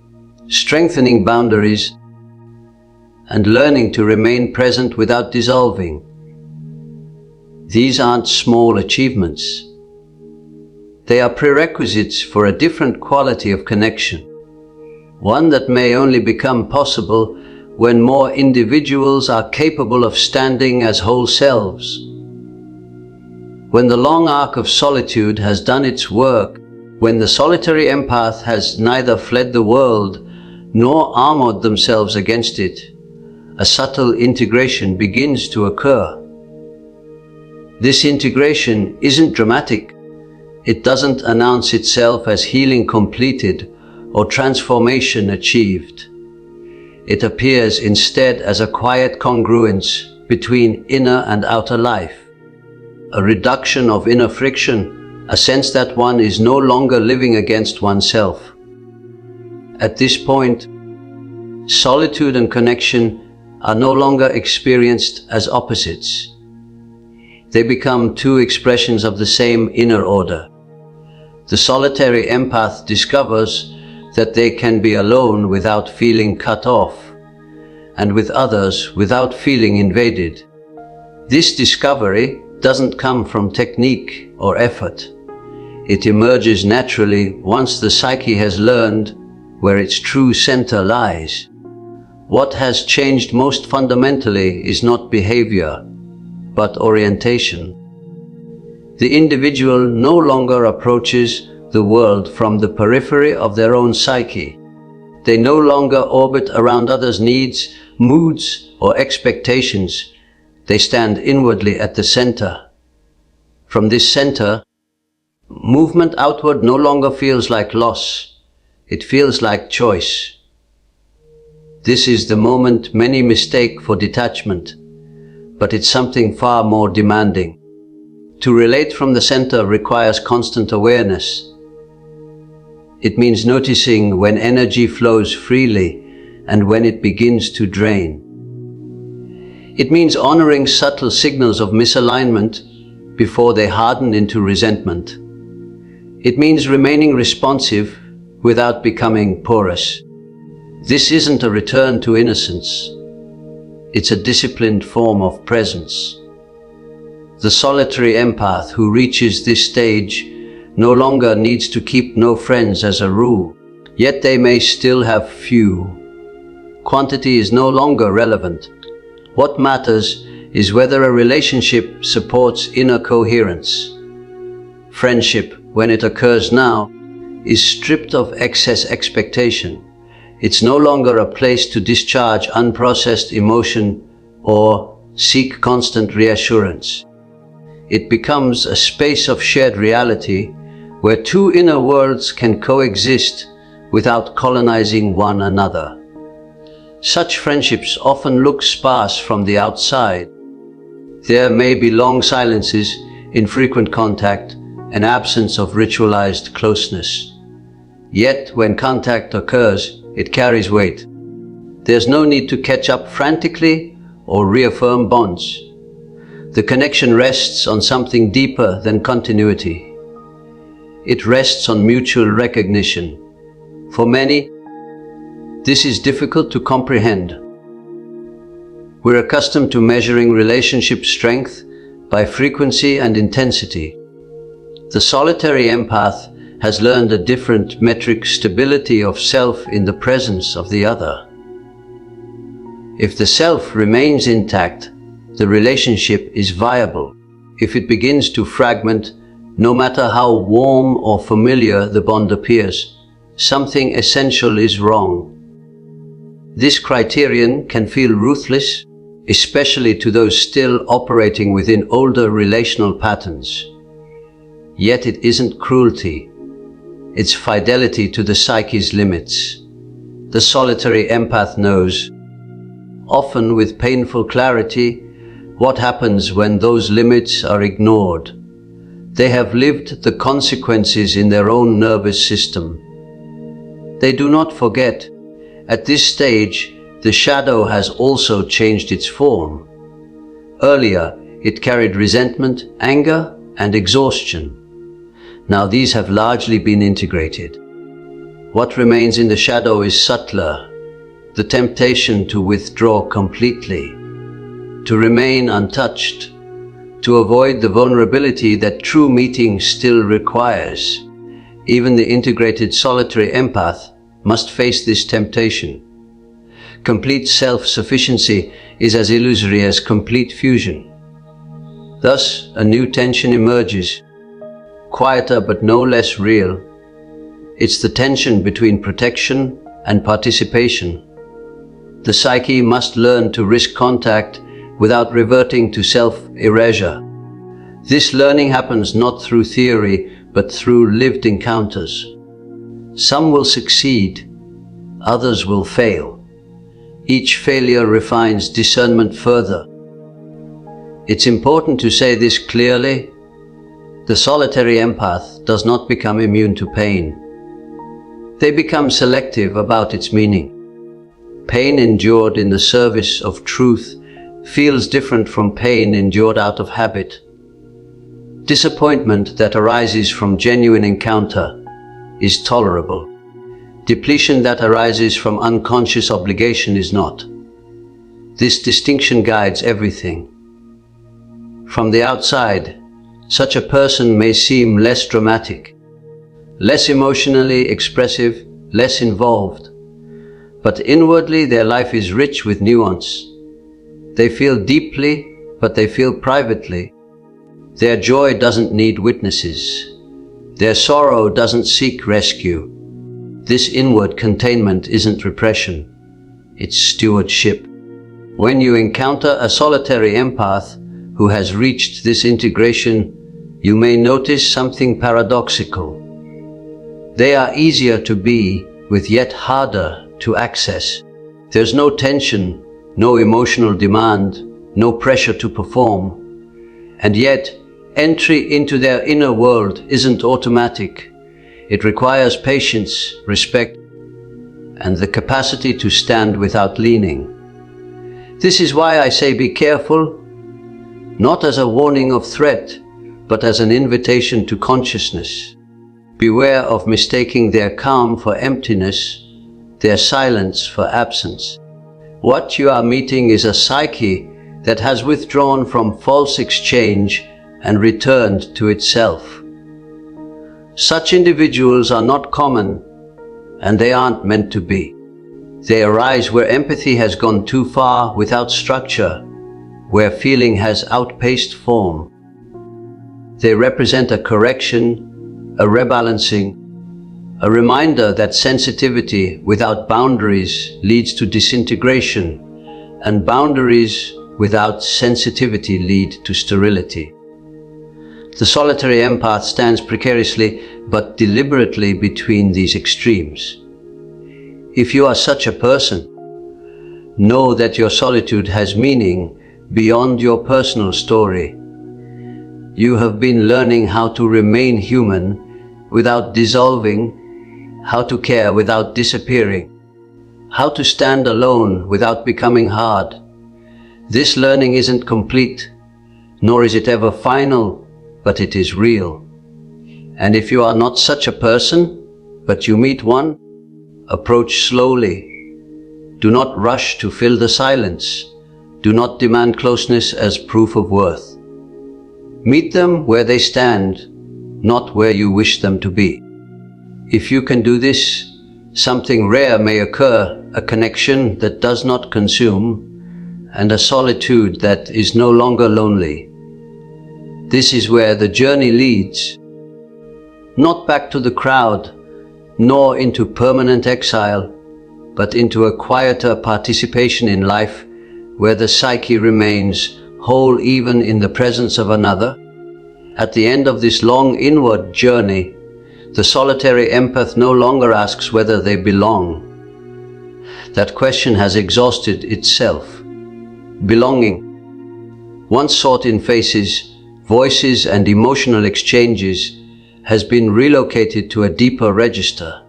S1: strengthening boundaries, and learning to remain present without dissolving. These aren't small achievements. They are prerequisites for a different quality of connection, one that may only become possible when more individuals are capable of standing as whole selves. When the long arc of solitude has done its work, when the solitary empath has neither fled the world nor armored themselves against it, a subtle integration begins to occur. This integration isn't dramatic. It doesn't announce itself as healing completed or transformation achieved. It appears instead as a quiet congruence between inner and outer life, a reduction of inner friction, a sense that one is no longer living against oneself. At this point, solitude and connection are no longer experienced as opposites. They become two expressions of the same inner order. The solitary empath discovers that they can be alone without feeling cut off, and with others without feeling invaded. This discovery doesn't come from technique or effort. It emerges naturally once the psyche has learned where its true center lies. What has changed most fundamentally is not behavior, but orientation. The individual no longer approaches the world from the periphery of their own psyche. They no longer orbit around others' needs, moods, or expectations. They stand inwardly at the center. From this center, movement outward no longer feels like loss. It feels like choice. This is the moment many mistake for detachment, but it's something far more demanding. To relate from the center requires constant awareness. It means noticing when energy flows freely and when it begins to drain. It means honoring subtle signals of misalignment before they harden into resentment. It means remaining responsive without becoming porous. This isn't a return to innocence. It's a disciplined form of presence. The solitary empath who reaches this stage no longer needs to keep no friends as a rule, yet they may still have few. Quantity is no longer relevant. What matters is whether a relationship supports inner coherence. Friendship, when it occurs now, is stripped of excess expectation. It's no longer a place to discharge unprocessed emotion or seek constant reassurance. It becomes a space of shared reality where two inner worlds can coexist without colonizing one another. Such friendships often look sparse from the outside. There may be long silences, infrequent contact, an absence of ritualized closeness. Yet, when contact occurs, it carries weight. There's no need to catch up frantically or reaffirm bonds. The connection rests on something deeper than continuity. It rests on mutual recognition. For many, this is difficult to comprehend. We're accustomed to measuring relationship strength by frequency and intensity. The solitary empath has learned a different metric: stability of self in the presence of the other. If the self remains intact, the relationship is viable. If it begins to fragment, no matter how warm or familiar the bond appears, something essential is wrong. This criterion can feel ruthless, especially to those still operating within older relational patterns. Yet it isn't cruelty. It's fidelity to the psyche's limits. The solitary empath knows, often with painful clarity, what happens when those limits are ignored. They have lived the consequences in their own nervous system. They do not forget. At this stage, the shadow has also changed its form. Earlier, it carried resentment, anger, and exhaustion. Now these have largely been integrated. What remains in the shadow is subtler: the temptation to withdraw completely, to remain untouched, to avoid the vulnerability that true meeting still requires. Even the integrated solitary empath must face this temptation. Complete self-sufficiency is as illusory as complete fusion. Thus, a new tension emerges, quieter but no less real. It's the tension between protection and participation. The psyche must learn to risk contact without reverting to self-erasure. This learning happens not through theory, but through lived encounters. Some will succeed, others will fail. Each failure refines discernment further. It's important to say this clearly. The solitary empath does not become immune to pain. They become selective about its meaning. Pain endured in the service of truth feels different from pain endured out of habit. Disappointment that arises from genuine encounter is tolerable. Depletion that arises from unconscious obligation is not. This distinction guides everything. From the outside, such a person may seem less dramatic, less emotionally expressive, less involved. But inwardly their life is rich with nuance. They feel deeply, but they feel privately. Their joy doesn't need witnesses. Their sorrow doesn't seek rescue. This inward containment isn't repression, it's stewardship. When you encounter a solitary empath who has reached this integration, you may notice something paradoxical. They are easier to be with, yet harder to access. There's no tension, no emotional demand, no pressure to perform. And yet, entry into their inner world isn't automatic. It requires patience, respect, and the capacity to stand without leaning. This is why I say be careful, not as a warning of threat, but as an invitation to consciousness. Beware of mistaking their calm for emptiness, their silence for absence. What you are meeting is a psyche that has withdrawn from false exchange and returned to itself. Such individuals are not common, and they aren't meant to be. They arise where empathy has gone too far without structure, where feeling has outpaced form. They represent a correction, a rebalancing, a reminder that sensitivity without boundaries leads to disintegration, and boundaries without sensitivity lead to sterility. The solitary empath stands precariously but deliberately between these extremes. If you are such a person, know that your solitude has meaning beyond your personal story. You have been learning how to remain human without dissolving, how to care without disappearing, how to stand alone without becoming hard. This learning isn't complete, nor is it ever final, but it is real. And if you are not such a person, but you meet one, approach slowly. Do not rush to fill the silence. Do not demand closeness as proof of worth. Meet them where they stand, not where you wish them to be. If you can do this, something rare may occur, a connection that does not consume, and a solitude that is no longer lonely. This is where the journey leads, not back to the crowd, nor into permanent exile, but into a quieter participation in life where the psyche remains whole even in the presence of another. At the end of this long inward journey, the solitary empath no longer asks whether they belong. That question has exhausted itself. Belonging, once sought in faces, voices and emotional exchanges, has been relocated to a deeper register.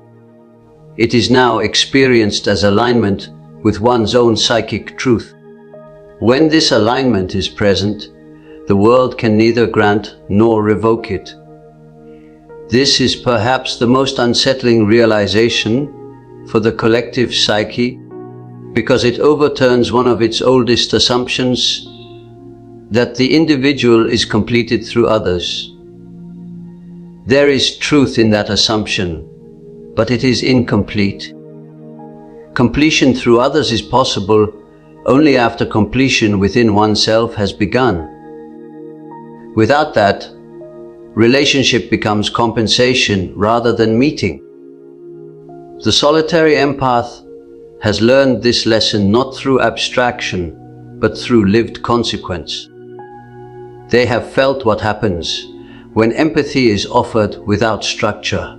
S1: It is now experienced as alignment with one's own psychic truth. When this alignment is present, the world can neither grant nor revoke it. This is perhaps the most unsettling realization for the collective psyche, because it overturns one of its oldest assumptions, that the individual is completed through others. There is truth in that assumption, but it is incomplete. Completion through others is possible only after completion within oneself has begun. Without that, relationship becomes compensation rather than meeting. The solitary empath has learned this lesson not through abstraction, but through lived consequence. They have felt what happens when empathy is offered without structure,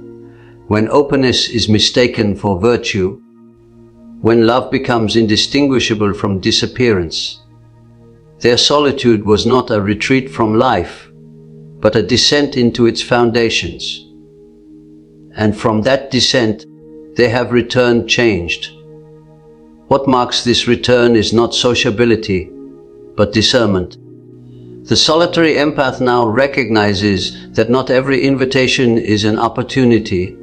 S1: when openness is mistaken for virtue, when love becomes indistinguishable from disappearance. Their solitude was not a retreat from life, but a descent into its foundations. And from that descent, they have returned changed. What marks this return is not sociability, but discernment. The solitary empath now recognizes that not every invitation is an opportunity,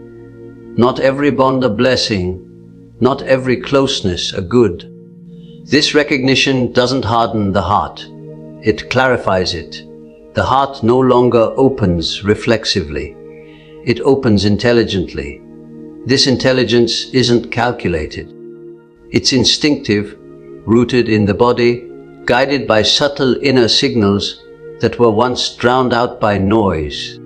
S1: not every bond a blessing, not every closeness a good. This recognition doesn't harden the heart, it clarifies it. The heart no longer opens reflexively, it opens intelligently. This intelligence isn't calculated. It's instinctive, rooted in the body, guided by subtle inner signals that were once drowned out by noise.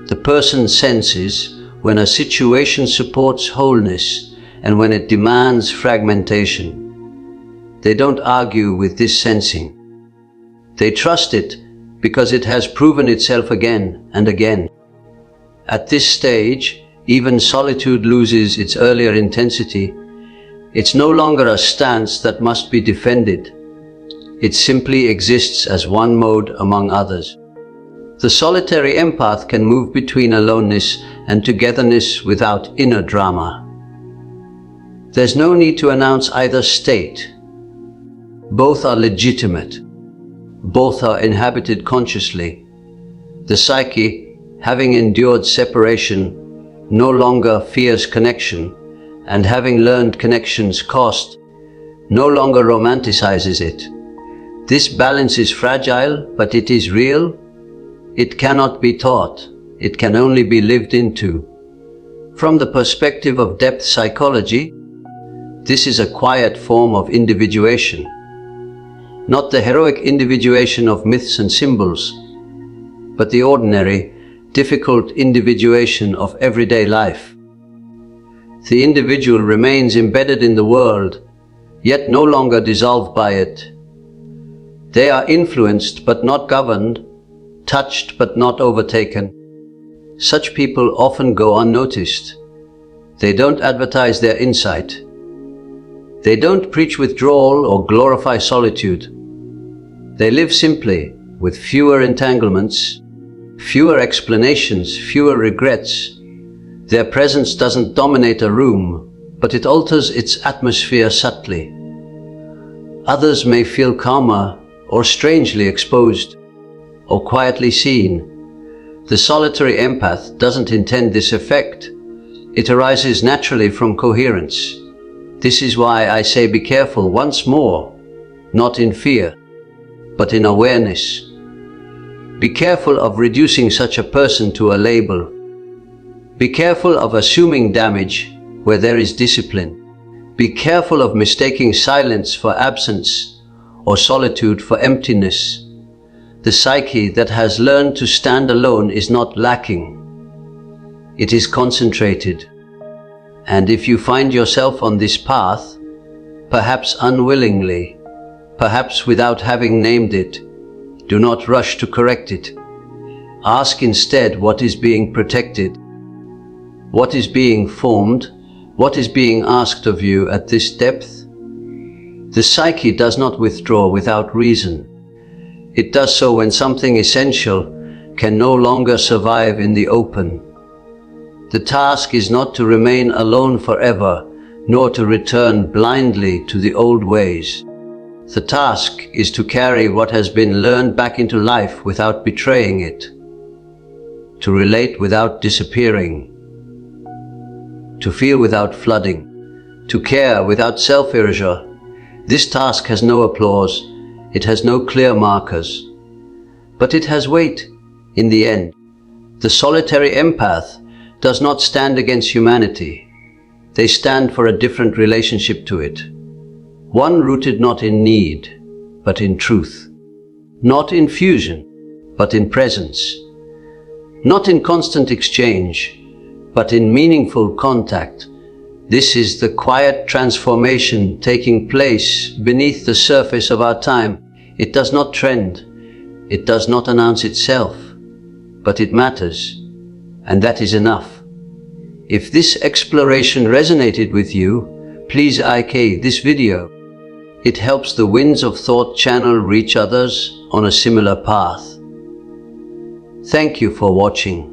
S1: The person senses when a situation supports wholeness and when it demands fragmentation. They don't argue with this sensing. They trust it because it has proven itself again and again. At this stage, even solitude loses its earlier intensity. It's no longer a stance that must be defended. It simply exists as one mode among others. The solitary empath can move between aloneness and togetherness without inner drama. There's no need to announce either state. Both are legitimate. Both are inhabited consciously. The psyche, having endured separation, no longer fears connection, and having learned connection's cost, no longer romanticizes it. This balance is fragile, but it is real. It cannot be taught. It can only be lived into. From the perspective of depth psychology, this is a quiet form of individuation. Not the heroic individuation of myths and symbols, but the ordinary, difficult individuation of everyday life. The individual remains embedded in the world, yet no longer dissolved by it. They are influenced but not governed, touched but not overtaken. Such people often go unnoticed. They don't advertise their insight. They don't preach withdrawal or glorify solitude. They live simply, with fewer entanglements, fewer explanations, fewer regrets. Their presence doesn't dominate a room, but it alters its atmosphere subtly. Others may feel calmer, or strangely exposed, or quietly seen. The solitary empath doesn't intend this effect. It arises naturally from coherence. This is why I say be careful once more, not in fear, but in awareness. Be careful of reducing such a person to a label. Be careful of assuming damage where there is discipline. Be careful of mistaking silence for absence or solitude for emptiness. The psyche that has learned to stand alone is not lacking. It is concentrated. And if you find yourself on this path, perhaps unwillingly, perhaps without having named it, do not rush to correct it. Ask instead what is being protected, what is being formed, what is being asked of you at this depth. The psyche does not withdraw without reason. It does so when something essential can no longer survive in the open. The task is not to remain alone forever, nor to return blindly to the old ways. The task is to carry what has been learned back into life without betraying it, to relate without disappearing, to feel without flooding, to care without self-erasure. This task has no applause, it has no clear markers, but it has weight in the end. The solitary empath does not stand against humanity. They stand for a different relationship to it. One rooted not in need, but in truth. Not in fusion, but in presence. Not in constant exchange, but in meaningful contact. This is the quiet transformation taking place beneath the surface of our time. It does not trend. It does not announce itself, but it matters. And that is enough. If this exploration resonated with you, please like this video. It helps the winds of thought channel reach others on a similar path. Thank you for watching.